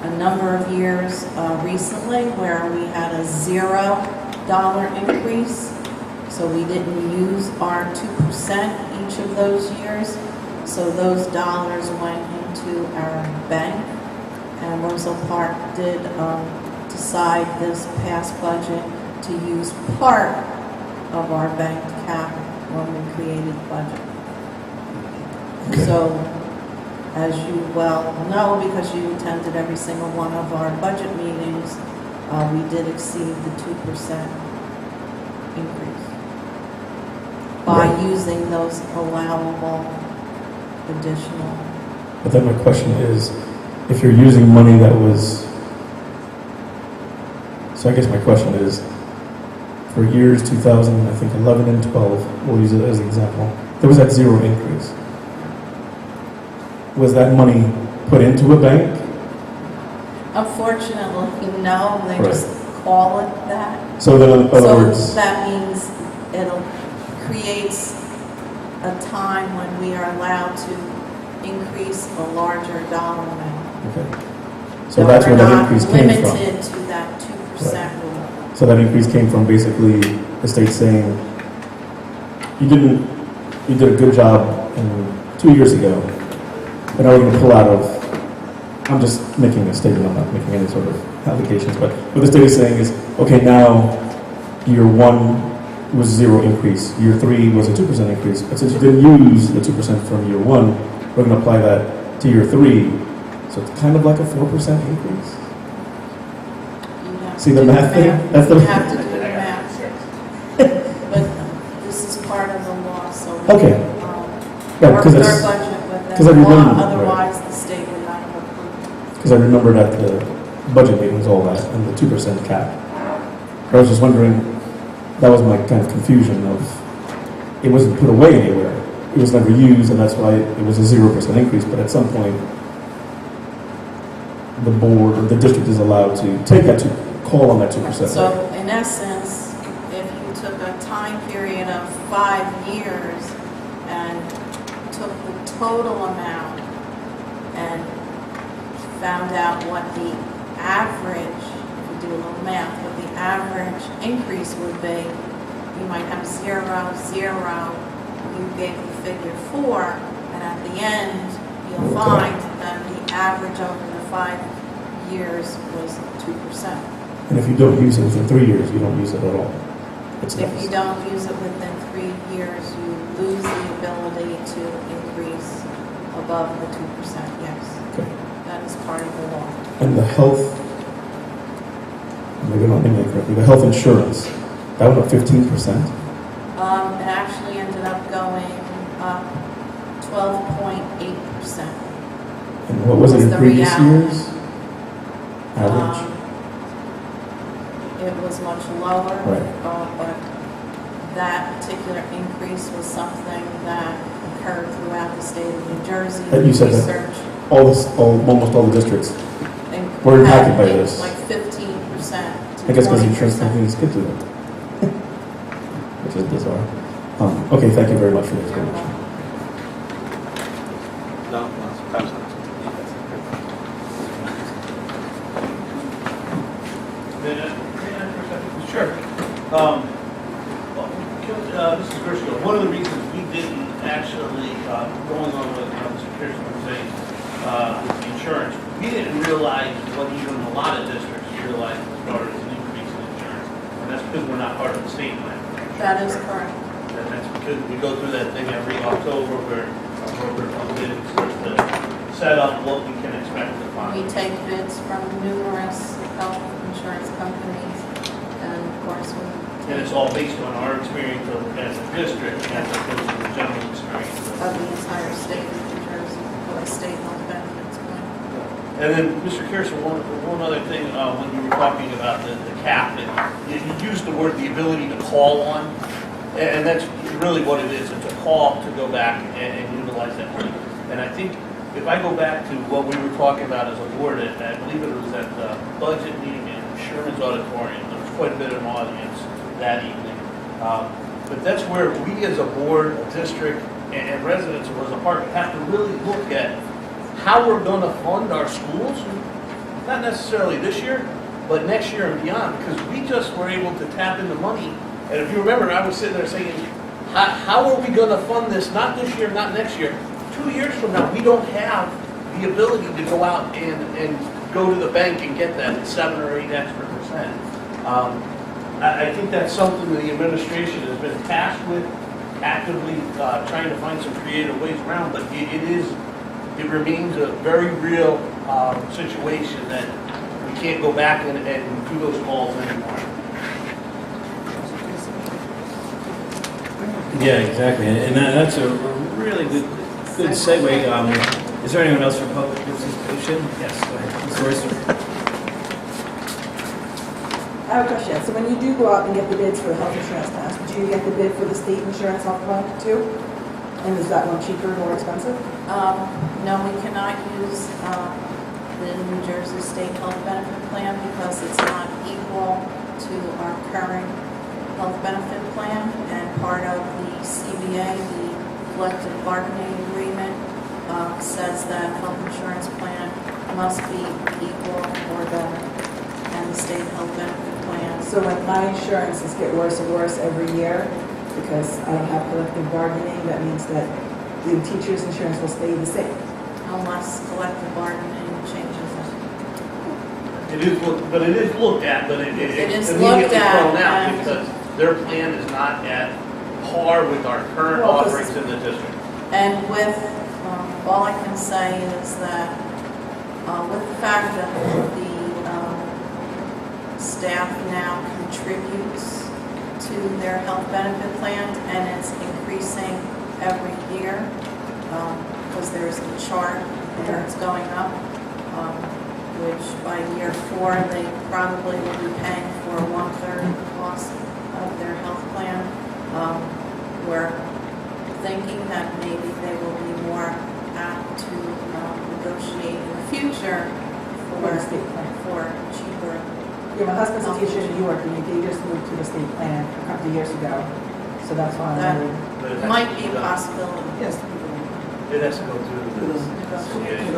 a number of years recently where we had a $0 increase, so we didn't use our 2% each of those years, so those dollars went into our bank. And Roselle Park did decide this past budget to use part of our banked cap when we created the budget. Okay. So, as you well know, because you attended every single one of our budget meetings, we did exceed the 2% increase by using those allowable additional. But then my question is, if you're using money that was, so I guess my question is, for years 2011 and 12, we'll use it as an example, there was that zero increase. Was that money put into a bank? Unfortunately, no, they Right. just call it that. So then, in other So words, that means it'll creates a time when we are allowed to increase a larger dollar amount. okay. So that's where that increase came We're from. not limited to that 2% rule. So that increase came from basically the state saying, you did a good job 2 years ago, but now we're going to pull out of, I'm just making a statement, I'm not making any sort of allegations, but what the state is saying is, okay, now year 1 was 0 increase, year 3 was a 2% increase, but since you didn't use the 2% from year 1, we're going to apply that to year 3, so it's kind of like a 4% increase. You have See to the do math thing? That's the- You have to do the math. But this is part of the law, so. Okay. Yeah, worked because our it's- budget with because I them, remember, right. otherwise the state would not have approved. Because I remembered at the budget meetings, all that, and the 2% cap. I was just wondering, that was my kind of confusion of, it wasn't put away anywhere. It was never used, and that's why it was a 0% increase, but at some point, the board or the district is allowed to take that, to call on that 2%. So in essence, if you took a time period of 5 years and took the total amount and found out what the average, if you do a little math, what the average increase would be, you might have 0, 0, you gave the figure 4, and at the end, you'll find that the average over the 5 years was 2%. And if you don't use it within 3 years, you don't use it at all. It's If nice. you don't use it within 3 years, you lose the ability to increase above the 2%, yes. Okay. That is part of the law. And the health, maybe I'm not thinking it correctly, the health insurance, that went up 15%? It actually ended up going up 12.8%. And what was it in the previous reality. years? Average? It was much lower, Right. but that particular increase was something that occurred throughout the state of New Jersey. And you said that Research almost all the districts were impacted by this. Like 15%. I guess because 20%. insurance companies could do that. Which is bizarre. Okay, thank you very much for the explanation. Sure. This is Gershko. One of the reasons we didn't actually, going on with Mr. Pearson was saying, with the insurance, we didn't realize what even a lot of districts realized as far as an increase in insurance. And that's because we're not part of the state plan. That is correct. And that's because we go through that thing every October where our broker comes in and starts to set up what we can expect to find. We take bids from numerous health insurance companies, and of course we And it's all based on our experience as a district as opposed to the general experience. of the entire state of New Jersey for a state health benefits plan. And then, Mr. Kirsten, one other thing, when you were talking about the cap, and you used the word the ability to call on, and that's really what it is. It's a call to go back and utilize that money. And I think if I go back to what we were talking about as a board, I believe it was at the budget meeting in Sherman's Auditorium, there was quite a bit of an audience that evening. But that's where we as a board, a district, and residents of Roselle Park have to really look at how we're going to fund our schools, not necessarily this year, but next year and beyond, because we just were able to tap into money. And if you remember, I was sitting there saying, how are we going to fund this, not this year, not next year? 2 years from now, we don't have the ability to go out and go to the bank and get that 7 or 8 extra percent. I think that's something that the administration has been tasked with, actively trying to find some creative ways around, but it remains a very real situation that we can't go back and do those calls anymore. Yeah, exactly, and that's a really good segue. Is there anyone else for public participation? Yes, go ahead. Ms. Royster. I have a question. So when you do go out and get the bids for the health insurance plans, do you get the bid for the state insurance health plan too? And is that one cheaper, more expensive? No, we cannot use the New Jersey State Health Benefit Plan because it's not equal to our current health benefit plan, and part of the CBA, the collective bargaining agreement, says that health insurance plan must be equal or better than the state health benefit plan. So when my insurances get worse and worse every year, because I don't have collective bargaining, that means that the teacher's insurance will stay the same. Unless collective bargaining changes it. It is looked at, but it is immediately looked at, thrown out and- because their plan is not at par with our current Well, offerings in the district. And with, all I can say is that with the fact that the staff now contributes to their health benefit plans and it's increasing every year, because there's a chart there, it's going up, which by year 4, they probably will be paying for 1/3 of the cost of their health plan. We're thinking that maybe they will be more apt to negotiate in the future For the state plan. for cheaper. Yeah, my husband's a teacher in New York, and they just moved to the state plan a couple of years ago, so that's why I'm That wondering. But it has might to be a done. possibility. Yes. It has to go through the association.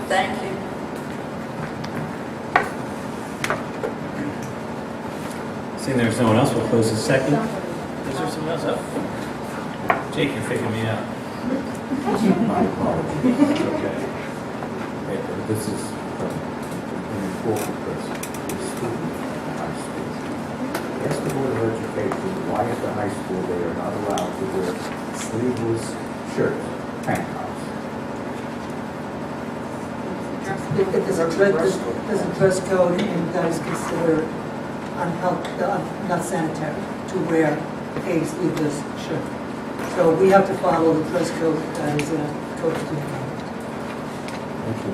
Thank you. Seeing there's no one else, we'll close the second. Is there someone else up? Jake, you're faking me out. My apologies. Okay. This is an important person, the student at the high school. Ask the Board of Education why at the high school they are not allowed to wear sleeveless shirts, tank tops. There's a dress code, and that is considered not sanitary to wear a sleeveless shirt. So we have to follow the dress code that is in a code to the Thank you.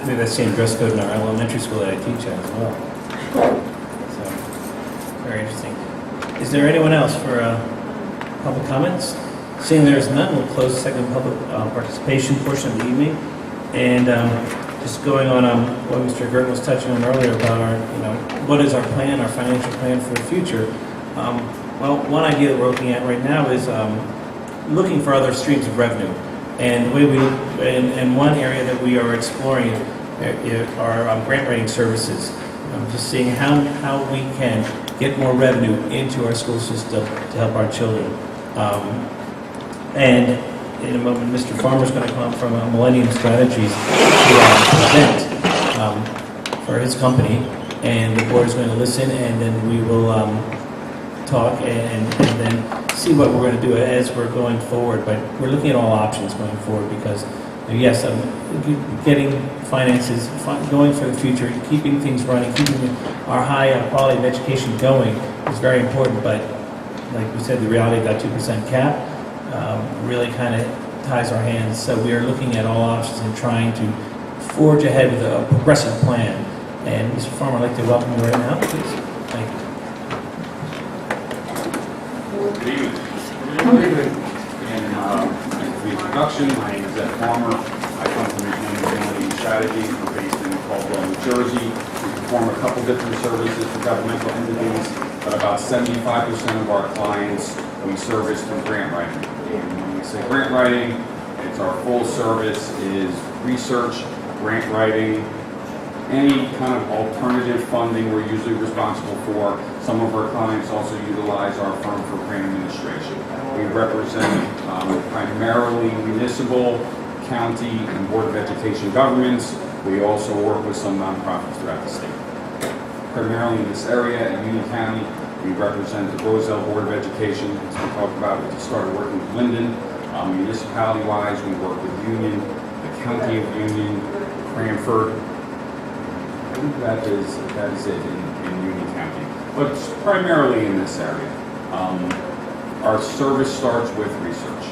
We have that same dress code in our elementary school that I teach at as well. So, very interesting. Is there anyone else for public comments? Seeing there's none, we'll close the second public participation portion of the evening. And just going on what Mr. Gert was touching on earlier about our, what is our plan, our financial plan for the future. Well, one idea that we're looking at right now is looking for other streams of revenue. And the way and one area that we are exploring are grant writing services. Just seeing how we can get more revenue into our school system to help our children. And in a moment, Mr. Farmer's going to come from Millennium Strategies to present for his company, and the board is going to listen, and then we will talk and then see what we're going to do as we're going forward. But we're looking at all options going forward because, yes, getting finances, going for the future, keeping things running, keeping our high quality of education going is very important. But like we said, the reality of that 2% cap really kind of ties our hands. So we are looking at all options and trying to forge ahead with a progressive plan. And Mr. Farmer, I'd like to welcome you right now, please. Thank you. Good evening. And for the introduction, my name is Ed Farmer. I come from Millennium Strategies. We're based in Caldwell, New Jersey. We perform a couple different services for governmental entities, but about 75% of our clients we service through grant writing. And when we say grant writing, it's our full service is research, grant writing, any kind of alternative funding we're usually responsible for. Some of our clients also utilize our firm for grant administration. We represent primarily municipal, county, and Board of Education governments. We also work with some nonprofits throughout the state. Primarily in this area in Union County, we represent the Roselle Board of Education, as we talked about. We just started working with Linden. Municipality-wise, we work with Union, the County of Union, Cranford. I think that is it in Union County, but it's primarily in this area. Our service starts with research.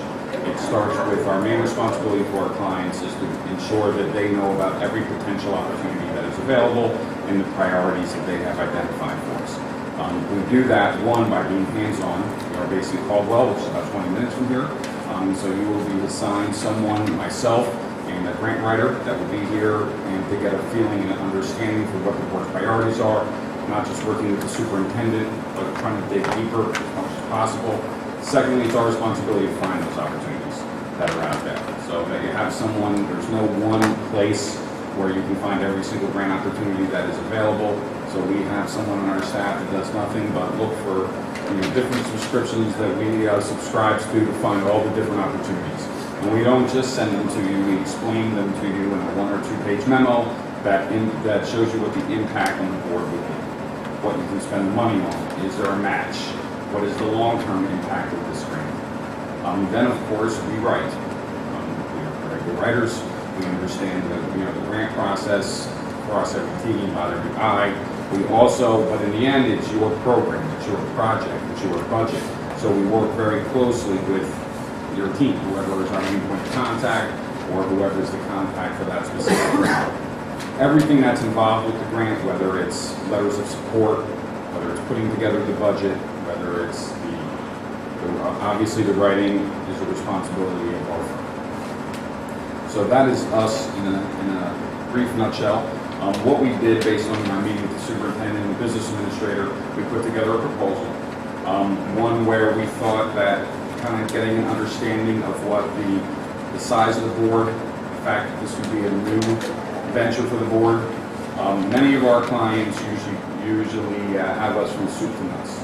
It starts with our main responsibility to our clients is to ensure that they know about every potential opportunity that is available and the priorities that they have identified for us. We do that, one, by being hands-on. We are based in Caldwell, which is about 20 minutes from here. So you will be assigned someone, myself, and a grant writer that will be here and to get a feeling and an understanding for what the board's priorities are, not just working with the superintendent, but trying to dig deeper as much as possible. Secondly, it's our responsibility to find those opportunities that are out there. So that you have someone, there's no one place where you can find every single grant opportunity that is available. So we have someone on our staff that does nothing but look for different subscriptions that we subscribe to find all the different opportunities. And we don't just send them to you, we explain them to you in a 1 or 2 page memo that shows you what the impact on the board would be, what you can spend the money on. Is there a match? What is the long-term impact of this grant? Then, of course, we write. We are very good writers. We understand the grant process, cross every T, dot every I. We also, but in the end, it's your program, it's your project, it's your budget. So we work very closely with your team, whoever is our main point of contact, or whoever is the contact for that specific grant. Everything that's involved with the grant, whether it's letters of support, whether it's putting together the budget, whether it's obviously the writing is the responsibility of our firm. So that is us in a brief nutshell. What we did based on our meeting with the superintendent and the business administrator, we put together a proposal. One where we thought that kind of getting an understanding of what the size of the board, the fact that this would be a new venture for the board. Many of our clients usually have us from soup to nuts,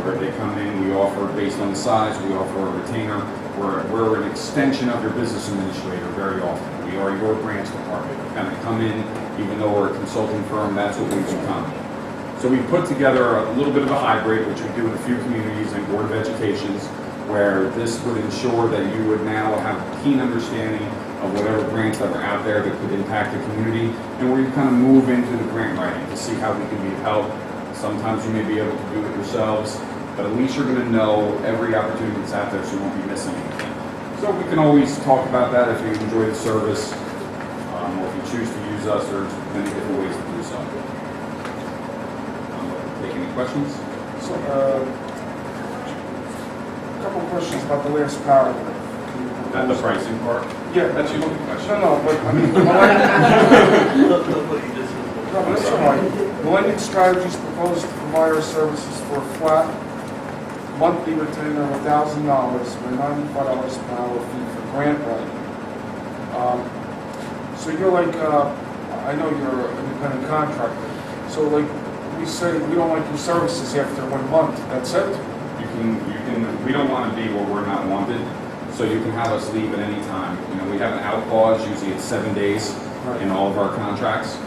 where they come in, we offer based on the size, we offer a retainer. We're an extension of your business administrator very often. We are your branch department. We kind of come in, even though we're a consulting firm, that's what we become. So we put together a little bit of a hybrid, which we do in a few communities and Board of Educations, where this would ensure that you would now have a keen understanding of whatever grants that are out there that could impact the community, and where you kind of move into the grant writing to see how we can be of help. Sometimes you may be able to do it yourselves, but at least you're going to know every opportunity that's out there, so you won't be missing anything. So we can always talk about that if you enjoy the service, or if you choose to use us. There's many different ways to do so. Take any questions? So, a couple of questions about the last paragraph. At the pricing part? Yeah. That's usually the question. No, but I mean, no, but that's all right. Millennium Strategies proposes to provide our services for a flat monthly retainer of $1,000 or $95 per hour fee for grant writing. So you're like, I know you're an independent contractor. So like, we say we don't like your services after 1 month. That's it. You can. We don't want to be where we're not wanted. So you can have us leave at any time. You know, we have an out clause, usually it's 7 days in all of our contracts.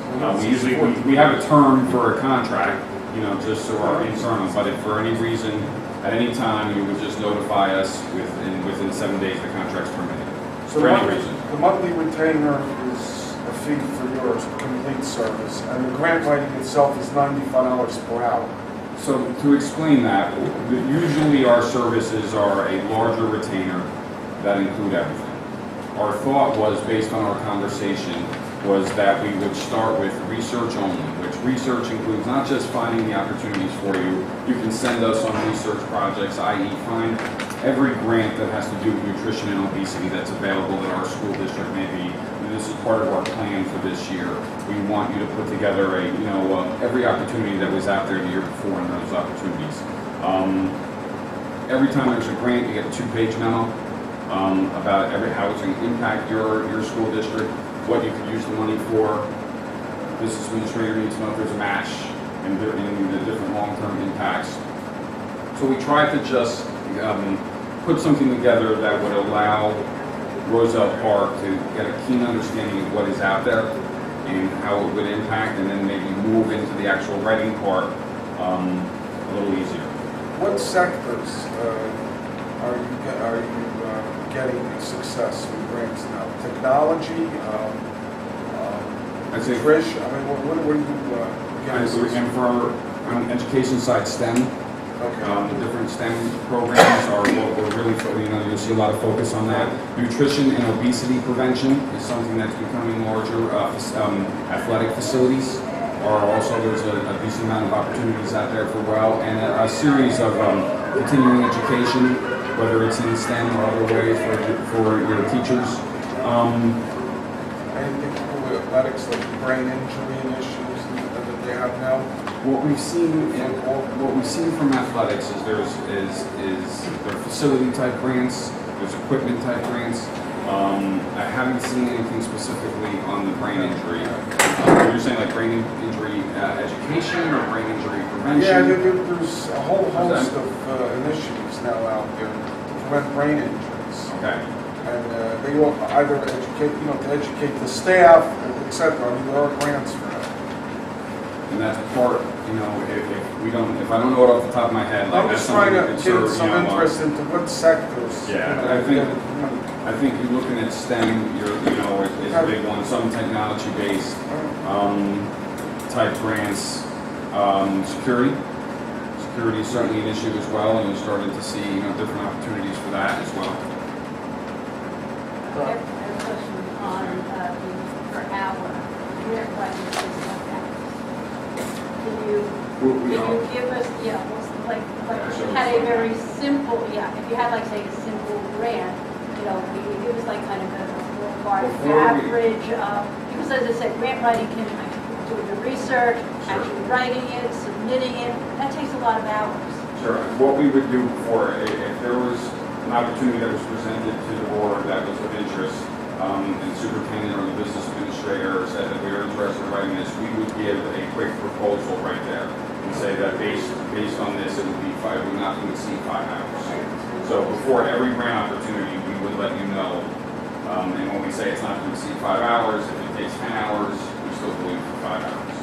We have a term for a contract, you know, just so our internal, but if for any reason, at any time, you would just notify us within 7 days the contract's terminated. So For any reason. the monthly retainer is a fee for your complete service, and the grant writing itself is $95 per hour. So to explain that, usually our services are a larger retainer that include everything. Our thought was, based on our conversation, was that we would start with research only, which research includes not just finding the opportunities for you. You can send us on research projects, i.e. find every grant that has to do with nutrition and obesity that's available that our school district may be. And this is part of our plan for this year. We want you to put together every opportunity that was out there the year before and those opportunities. Every time there's a grant, you get a 2-page memo about how it's going to impact your school district, what you could use the money for. Business administrator needs to know if there's a match and the different long-term impacts. So we tried to just put something together that would allow Roselle Park to get a keen understanding of what is out there and how it would impact, and then maybe move into the actual writing part a little easier. What sectors are you getting success with grants now? Technology, nutrition. I mean, what are you getting? And for on the education side, STEM. Okay. The different STEM programs are what we're really, you'll see a lot of focus on that. Nutrition and obesity prevention is something that's becoming larger. Athletic facilities are also, there's a decent amount of opportunities out there for and a series of continuing education, whether it's in STEM or other ways for your teachers. Anything to do with athletics, like brain injury issues that they have now? What we've seen from athletics is there are facility type grants, there's equipment type grants. I haven't seen anything specifically on the brain injury. You're saying like brain injury education or brain injury prevention? Yeah, there's a whole host of initiatives now out there to prevent brain injuries. Okay. And they will either educate, to educate the staff, etc. I mean, there are grants for that. And that's part, if I don't know it off the top of my head, I'm just trying to get some interest into what sectors. Yeah, I think you're looking at STEM. Is a big one. Some technology-based type grants. Security. Security is certainly an issue as well, and we're starting to see, different opportunities for that as well. I have a question on the per hour grant writing system. Can you give us, like if you had a very simple, if you had like say a simple grant, can you give us like kind of a ballpark average, because as I said, grant writing can do the research, actually writing it, submitting it, that takes a lot of hours. Sure. What we would do before, if there was an opportunity that was presented to the board that was of interest, and the superintendent or the business administrator said that we were interested in writing this, we would give a quick proposal right there and say that based on this, it would be would not exceed 5 hours. So before every grant opportunity, we would let you know. And when we say it's not going to exceed 5 hours, if it takes 10 hours, we still believe for 5 hours.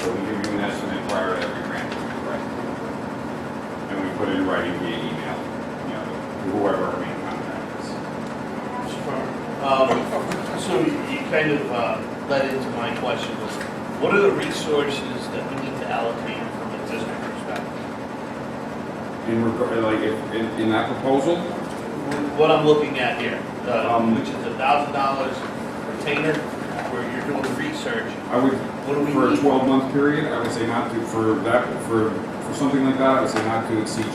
So we give you an estimate prior to every grant that we write. And we put it in writing via email, whoever our main contact is. So you kind of led into my question was, what are the resources that we need to allocate from a district perspective? In that proposal? What I'm looking at here, which is $1,000 retainer, where you're doing research. I would, what do we for need? a 12-month period, I would say not to, for something like that, I would say not to exceed $24,000.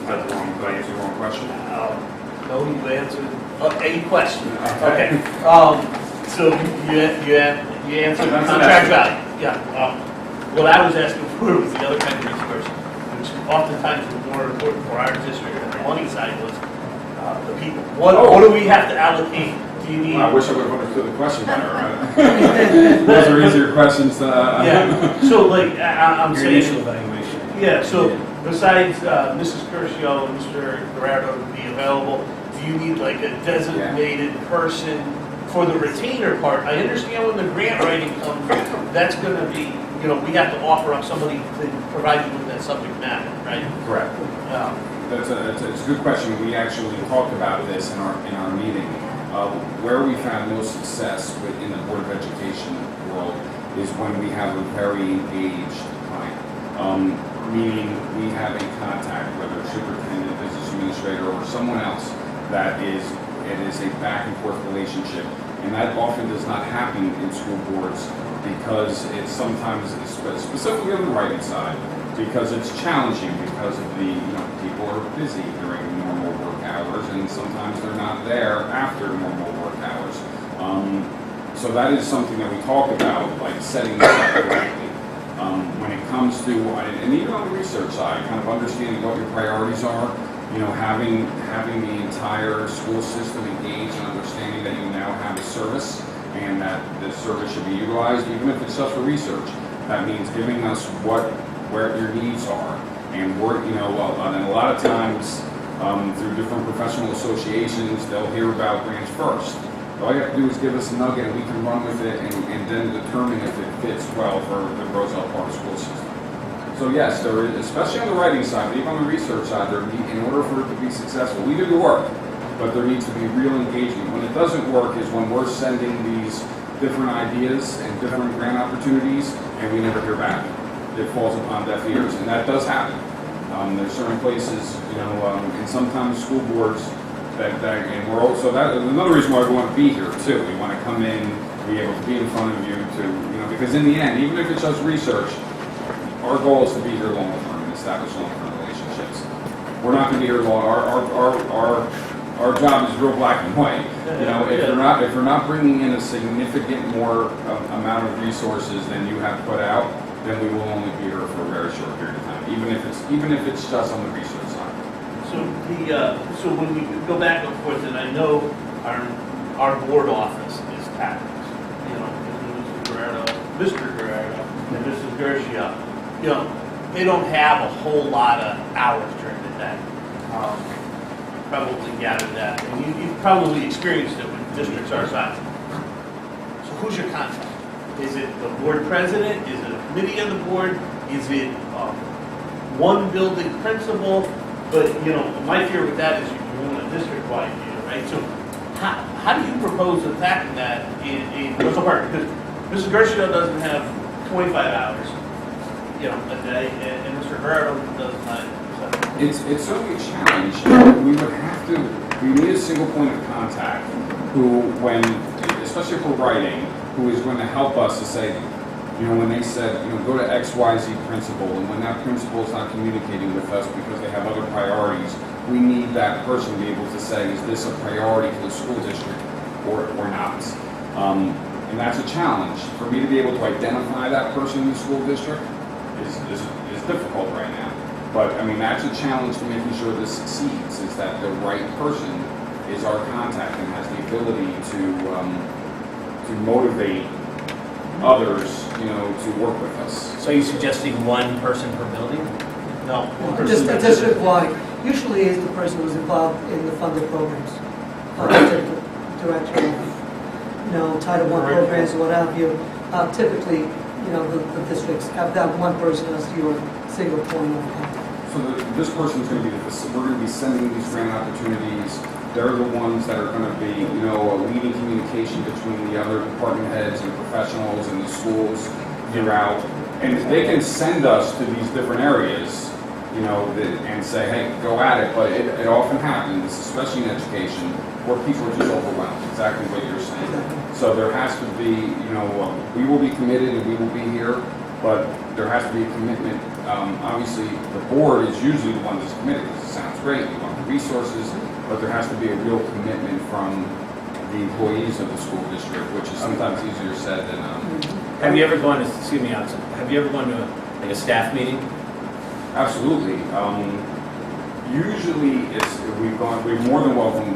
Is that the wrong, did I answer the wrong question? No, you answered a question. Okay. So you answered the contract value. Yeah. What I was asking for was the other kind of resource, which oftentimes was more important for our district and the money side was the people. What do we have to allocate? Do you need? I wish I would have understood the question better. Those are easier questions. Yeah. So I'm Your saying. initial evaluation. Yeah. So besides Mrs. Curcio and Mr. Guerrero to be available, do you need like a designated person for the retainer part? I understand when the grant writing comes, that's going to be, we have to offer up somebody to provide you with that subject matter, right? Correct. It's a good question. We actually talked about this in our meeting. Where we found most success within the Board of Education world is when we have a very engaged client. Meaning we have a contact, whether it's superintendent, business administrator, or someone else, it is a back and forth relationship. And that often does not happen in school boards because it's sometimes, specifically on the writing side, because it's challenging because of people are busy during normal work hours and sometimes they're not there after normal work hours. So that is something that we talk about, like setting this up correctly. When it comes to, and even on the research side, kind of understanding what your priorities are, having the entire school system engaged and understanding that you now have a service and that the service should be utilized, even if it's just for research. That means giving us where your needs are, and and a lot of times through different professional associations, they'll hear about grants first. All you have to do is give us a nugget, and we can run with it, and then determine if it fits well for the Roselle Park School System. So yes, there is, especially on the writing side, but even on the research side, in order for it to be successful, we do the work, but there needs to be real engagement. When it doesn't work is when we're sending these different ideas and different grant opportunities, and we never hear back. It falls upon deaf ears, and that does happen. There's certain places, and sometimes school boards and we're also that's another reason why we want to be here too. We want to come in, be able to be in front of you because in the end, even if it's just research, our goal is to be here long term and establish long term relationships. We're not going to be here long. Our job is real black and white. If we're not bringing in a significant more amount of resources than you have put out, then we will only be here for a very short period of time, even if it's just on the research side. So when we go back and forth, and I know our board office is taxed, Mr. Guerrero and Mrs. Gershia, they don't have a whole lot of hours during the day. Probably gathered that, and you've probably experienced it with districts our size. So who's your contact? Is it the board president? Is it a committee of the board? Is it one building principal? But my fear with that is you want a district-wide view, right? So how do you propose attacking that in Roselle Park? Because Mrs. Gershio doesn't have 25 hours, a day, and Mr. Herrera does not. So. It's certainly a challenge. We would have to, we need a single point of contact who, especially if we're writing, who is going to help us to say, when they said, go to XYZ principal, and when that principal is not communicating with us because they have other priorities, we need that person to be able to say, is this a priority for the school district or not? And that's a challenge. For me to be able to identify that person in the school district is difficult right now. But, that's a challenge to making sure this succeeds, is that the right person is our contact and has the ability to motivate others, to work with us. So you're suggesting one person per building? No. Just district-wide. Usually is the person who's involved in the funded programs. Director of, Title I programs or what have you. Typically, the districts have that one person as your single point of contact. So this person's going to be, we're going to be sending these grant opportunities. They're the ones that are going to be, a leading communication between the other department heads and professionals and the schools throughout. And they can send us to these different areas, and say, hey, go at it. But it often happens, especially in education, where people are just overwhelmed, exactly what you're saying. So there has to be, we will be committed and we will be here, but there has to be a commitment. Obviously, the board is usually the one that's committed. It sounds great, we want the resources, but there has to be a real commitment from the employees of the school district, which is sometimes easier said than done. Have you ever gone to, excuse me, Alex, have you ever gone to a staff meeting? Absolutely. Usually we're more than welcome.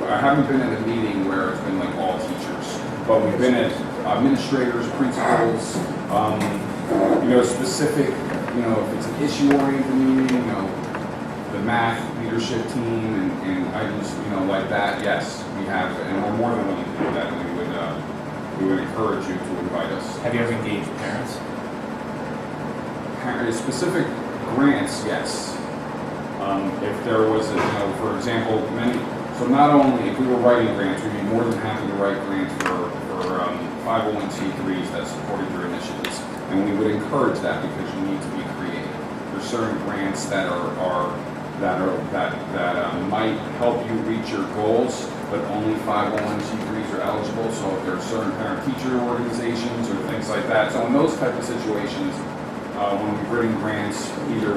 I haven't been at a meeting where it's been like all teachers, but we've been at administrators, principals, specific, if it's an issue-oriented meeting, the math leadership team and items, like that, yes, we have, and we're more than willing to do that, and we would encourage you to invite us. Have you ever engaged parents? Specific grants, yes. If there was, for example, so not only if we were writing grants, we'd be more than happy to write grants for 501c3s that supported your initiatives, and we would encourage that because you need to be creative. There's certain grants that might help you reach your goals, but only 501c3s are eligible. So if there are certain parent-teacher organizations or things like that, so in those type of situations, when we've written grants either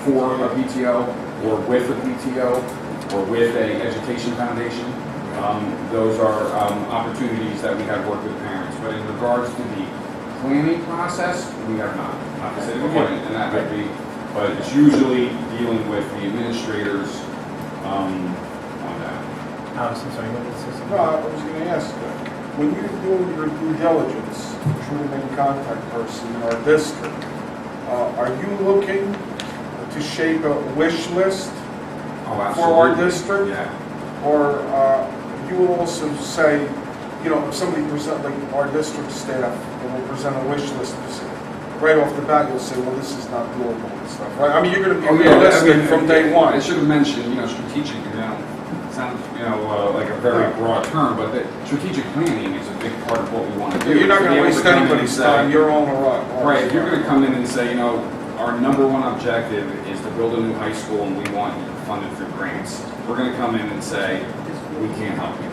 for a PTO or with a PTO or with a education foundation, those are opportunities that we have worked with parents. But in regards to the planning process, we have not. Not to say we wouldn't, and that would be, but it's usually dealing with the administrators on that. Alex, I'm sorry, what was this? No, I was going to ask, when you're doing your due diligence, true main contact person in our district, are you looking to shape a wish list for our district? Yeah. Or you will also say, if somebody present, like our district staff, will present a wish list, right off the bat, you'll say, well, this is not doable and stuff, right? I mean, you're going to be realistic from day one. I should have mentioned, strategic, sounds, like a very broad term, but strategic planning is a big part of what we want to do. You're not going to waste anybody's time, you're on the rock. Right, if you're going to come in and say, our number one objective is to build a new high school and we want you funded through grants, we're going to come in and say, we can't help you.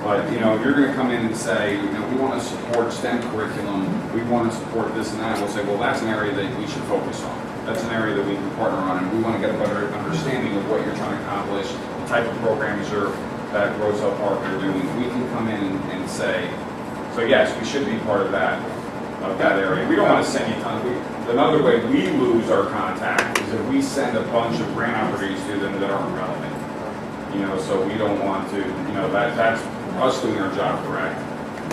But, if you're going to come in and say, we want to support STEM curriculum, we want to support this and that, we'll say, well, that's an area that we should focus on. That's an area that we can partner on, and we want to get a better understanding of what you're trying to accomplish, the type of programs that Roselle Park are doing. We can come in and say, so yes, we should be part of that area. We don't want to send you tons. Another way we lose our contact is if we send a bunch of grant opportunities to them that aren't relevant. So we don't want to, that's us doing our job correct.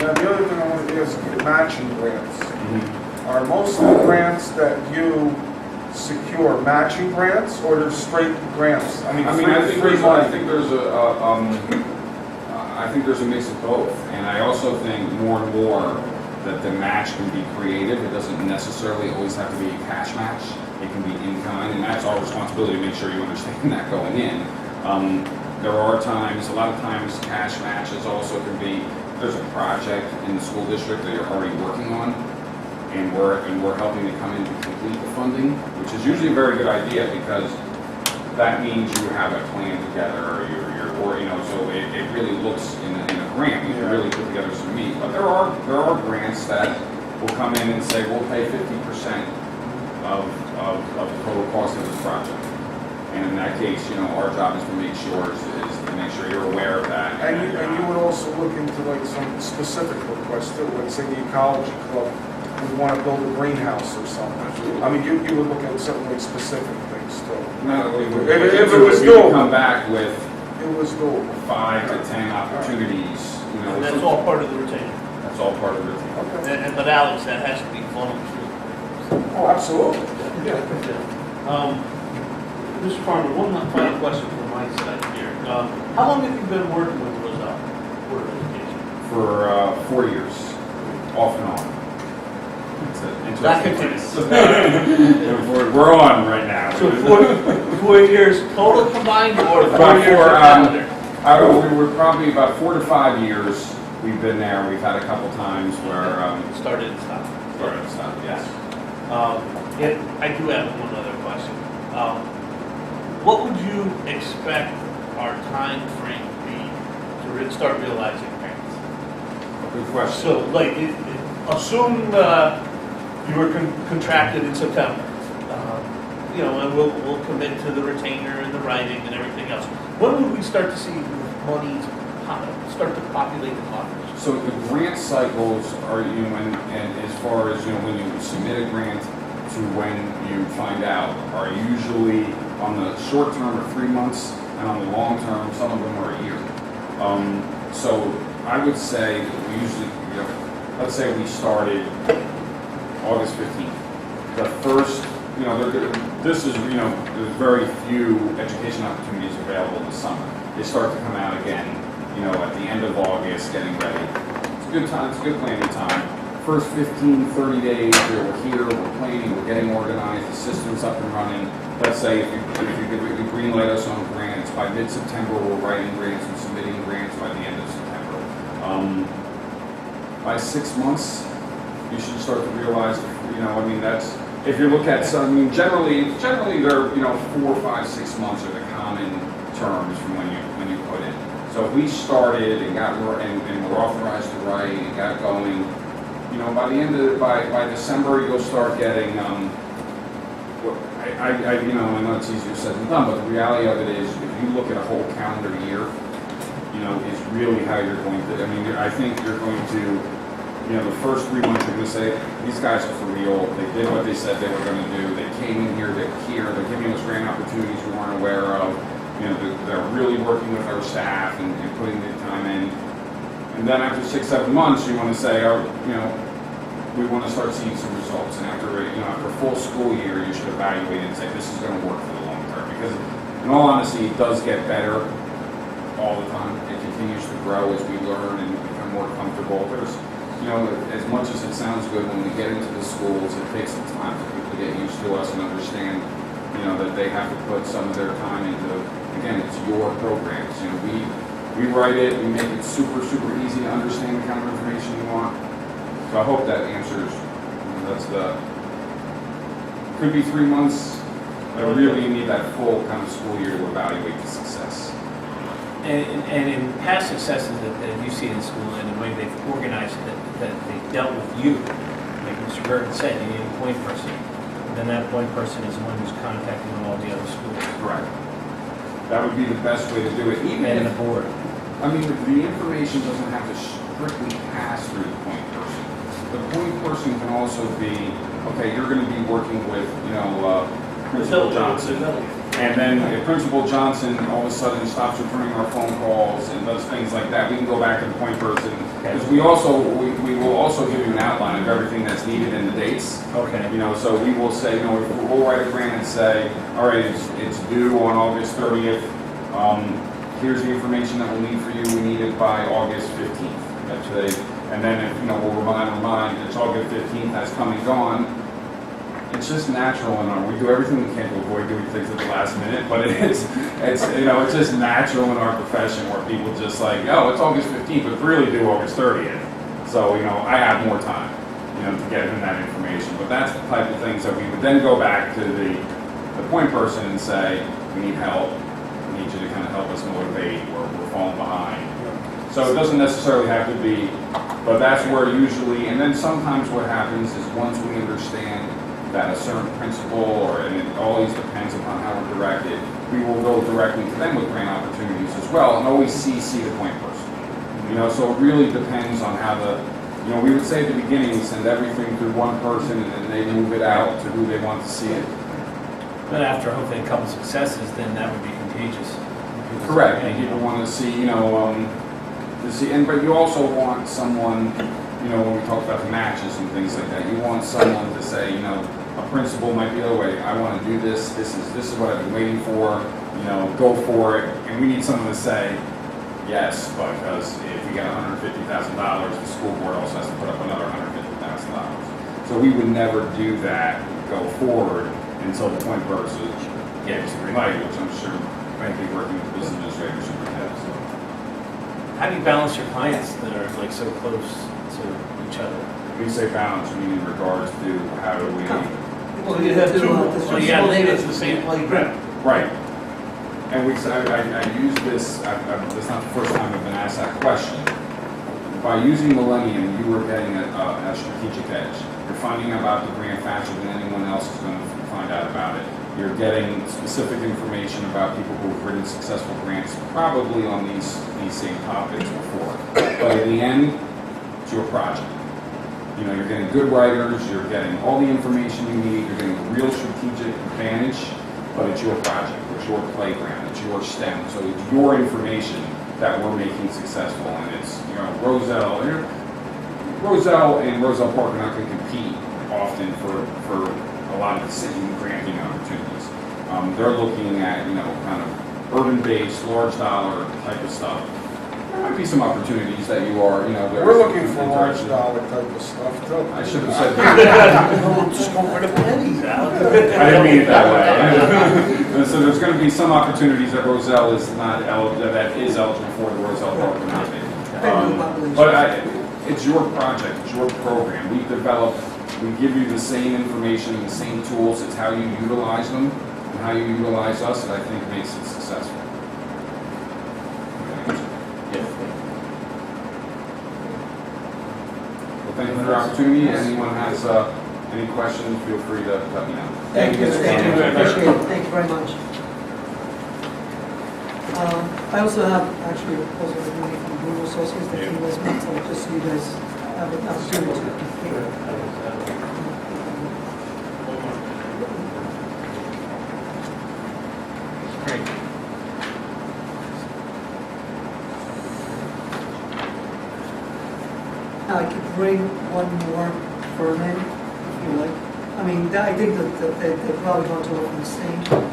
Now, the other thing I want to ask you, matching grants. Are most of the grants that you secure matching grants, or they're straight grants? I think there's a mix of both, and I also think more and more that the match can be creative. It doesn't necessarily always have to be a cash match. It can be in kind, and that's our responsibility to make sure you understand that going in. There are times, a lot of times, cash matches also can be there's a project in the school district that you're already working on, and we're helping to come in to complete the funding, which is usually a very good idea because that means you have a plan together, or so it really looks in a grant, you can really put together some meat. But there are grants that will come in and say, we'll pay 50% of the total cost of this project. And in that case, our job is to make sure you're aware of that. And you would also look into like some specific requests too. Let's say the ecology club would want to build a greenhouse or something. I mean, you would look at something like specific things too. No, if it was doable, come back with it was doable. 5 to 10 opportunities. And that's all part of the retainer. That's all part of the retainer. Okay. But Alex, that has to be funneled through. Oh, absolutely. Yeah. Mr. Farmer, one final question from my side here. How long have you been working with Roselle Board of Education? For 4 years, off and on. That continues. We're on right now. So 4 years total combined, or 4 years calendar? We're probably about 4 to 5 years we've been there. We've had a couple times where Started and stopped. Yes. And I do have one other question. What would you expect our time frame to be to start realizing grants? Good question. So, like, assume you were contracted in September, and we'll commit to the retainer and the writing and everything else. When would we start to see monies start to populate the coffers? So the grant cycles are, and as far as, when you submit a grant to when you find out, are usually on the short term are 3 months, and on the long term, some of them are a year. So I would say that we usually, let's say we started August 15th. The first, this is, there's very few education opportunities available this summer. They start to come out again, at the end of August, getting ready. It's a good time, it's a good planning time. First 15, 30 days, we're here, we're planning, we're getting organized, the system's up and running. Let's say if you green light us on grants, by mid-September, we're writing grants and submitting grants by the end of September. By 6 months, you should start to realize, that's, if you look at some, generally they're, 4, 5, 6 months are the common terms from when you put in. So if we started and and were authorized to write and got going, by the end of by December you'll start getting. I know it's easier said than done, but the reality of it is, if you look at a whole calendar year, is really how you're going to. I think you're going to. The first 3 months you're going to say, these guys are for real. They did what they said they were going to do. They came in here. They're here. They're giving us grant opportunities we weren't aware of. They're really working with our staff and putting the time in. And then after 6, 7 months, you want to say, we want to start seeing some results. And after a full school year, you should evaluate and say, this is going to work for the long term. Because in all honesty, it does get better all the time. It continues to grow as we learn and become more comfortable. There's, as much as it sounds good, when we get into the schools, it takes some time for people to get used to us and understand, that they have to put some of their time into, again, it's your programs. We write it, we make it super, super easy to understand the kind of information you want. So I hope that answers, could be 3 months, but really you need that full kind of school year to evaluate the success. And in past successes that you've seen in school and the way they've organized it, that they've dealt with you, like Mr. Burton said, you need a point person. And then that point person is the one who's contacting all the other schools. Correct. That would be the best way to do it, even And if the board. the information doesn't have to strictly pass through the point person. The point person can also be, okay, you're going to be working with, Principal Johnson. And then if Principal Johnson all of a sudden stops returning our phone calls and does things like that, we can go back to the point person. Because we will also give you an outline of everything that's needed and the dates. Okay. So we will say, we'll write a grant and say, all right, it's due on August 30th. Here's the information that we'll need for you. We need it by August 15th. That's today. And then we'll remind, it's August 15th, that's come and gone. it's just natural in our, we do everything we can to avoid doing things at the last minute, but it's just natural in our profession where people just like, oh, it's August 15th, but it's really due August 30th. So, I have more time, to get him that information. But that's the type of things that we would then go back to the point person and say, we need help. We need you to kind of help us motivate, we're falling behind. So it doesn't necessarily have to be, but that's where usually, and then sometimes what happens is once we understand that a certain principal, and it always depends upon how we're directed, we will go directly to them with grant opportunities as well, and always CC the point person. So it really depends on how we would say at the beginning, we send everything through one person, and then they move it out to who they want to see it. But after hopefully a couple successes, then that would be contagious. Correct, and people want to see, but you also want someone, when we talk about the matches and things like that, you want someone to say, a principal might be the other way, I want to do this, this is what I've been waiting for, go for it, and we need someone to say, yes, because if we get $150,000, the school board also has to put up another $150,000. So we would never do that, go forward, until the point person gets the green light, which I'm sure, frankly, working with business administrators should have. So. How do you balance your clients that are like so close to each other? When you say balance, you mean in regards to how do we... Well, you have two, well, you have it's the same playground. Right. And I use this, it's not the first time I've been asked that question. By using Millennium, you are getting a strategic edge. You're finding out about the grant faster than anyone else is going to find out about it. You're getting specific information about people who have written successful grants, probably on these same topics before. But in the end, it's your project. You're getting good writers, you're getting all the information you need, you're getting a real strategic advantage, but it's your project, it's your playground, it's your STEM, so it's your information that we're making successful, and it's, Roselle and Roselle Park are not going to compete often for a lot of the city granting opportunities. They're looking at, kind of urban-based, large dollar type of stuff. There might be some opportunities that you are, We're looking for large dollar type of stuff, too. I should have said that. Just go for the pennies. I didn't mean it that way. So there's going to be some opportunities that Roselle is not eligible, that is eligible for the Roselle Park will not be. But it's your project, it's your program. We give you the same information and the same tools. It's how you utilize them and how you utilize us that I think makes it successful. Thank you for the opportunity. Anyone has any questions, feel free to let me know. Thank you. Appreciate it. Thank you very much. I also have actually a proposal from Google Associates that came last month, so just so you guys have an opportunity to hear. I could bring one more for a minute, if you like. I mean, I think that they're probably going to look the same, but...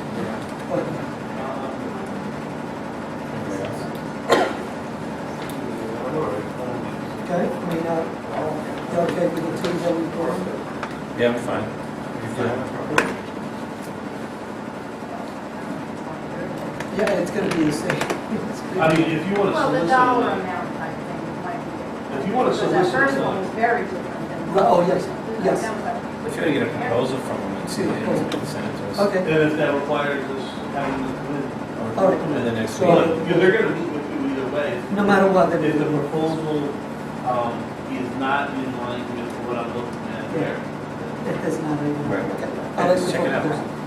Okay, I mean, you okay with the two that we brought? Yeah, I'm fine. Yeah, it's going to be the same. I mean, if you want to Well, the solicit, dollar amount, I think, might be different. if you want to Because that solicit, first one was very different than. Oh, yes, yes. But you gotta get a proposal from them and see if they can send it to us. Okay, and if that requires us having them come in, Or all right. come in the next So, week. they're going to meet with you either way. No matter what, they're If the going to... proposal is not in line with what I'm looking at here. It does not even... Right. Okay. Yeah, I'll let just you check it out.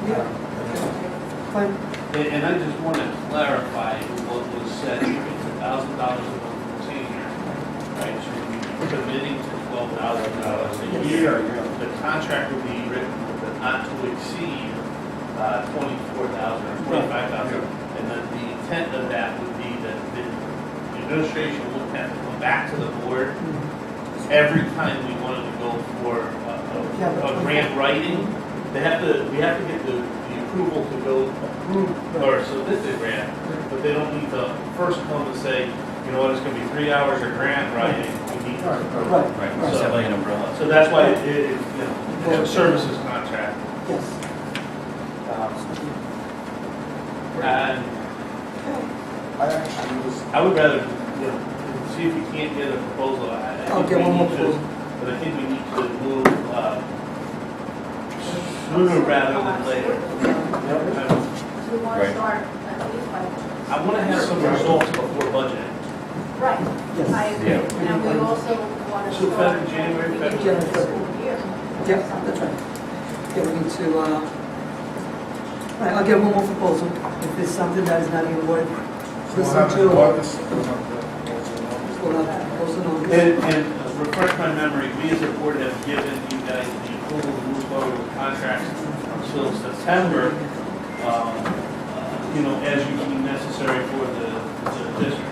Yeah. Fine. And I just want to clarify what was said, it's $1,000 a month for senior, right? So you're committing to $12,000 a year. The contract will be written with the not to exceed $24,000 or $25,000. And then the intent of that would be that the administration would have to come back to the board every time we wanted to go for a grant writing. We have to get the approval to go approve or submit the grant, but they don't need to first come and say, you know what, it's going to be 3 hours of grant writing. We meet. Right. Just have like an umbrella. So that's why it's a services contract. Yes. And I actually was, I would rather, see if you can't get a proposal. I'll get one more proposal. But I think we need to move sooner rather than later. We want to Right. start at least by. I want to have some results before budgeting. Right. Yes. I agree. Yeah. And we also want to So start. February, January, beginning of February. the school year. Yeah, that's right. Yeah, we need to, right, I'll get one more proposal. If there's something that is not even worth we'll listening have to, it in we'll August, we'll have the proposal in August. have the proposal on this. And refresh my memory, we as a board have given you guys the approval to move forward with contracts until September, as you deem necessary for the district.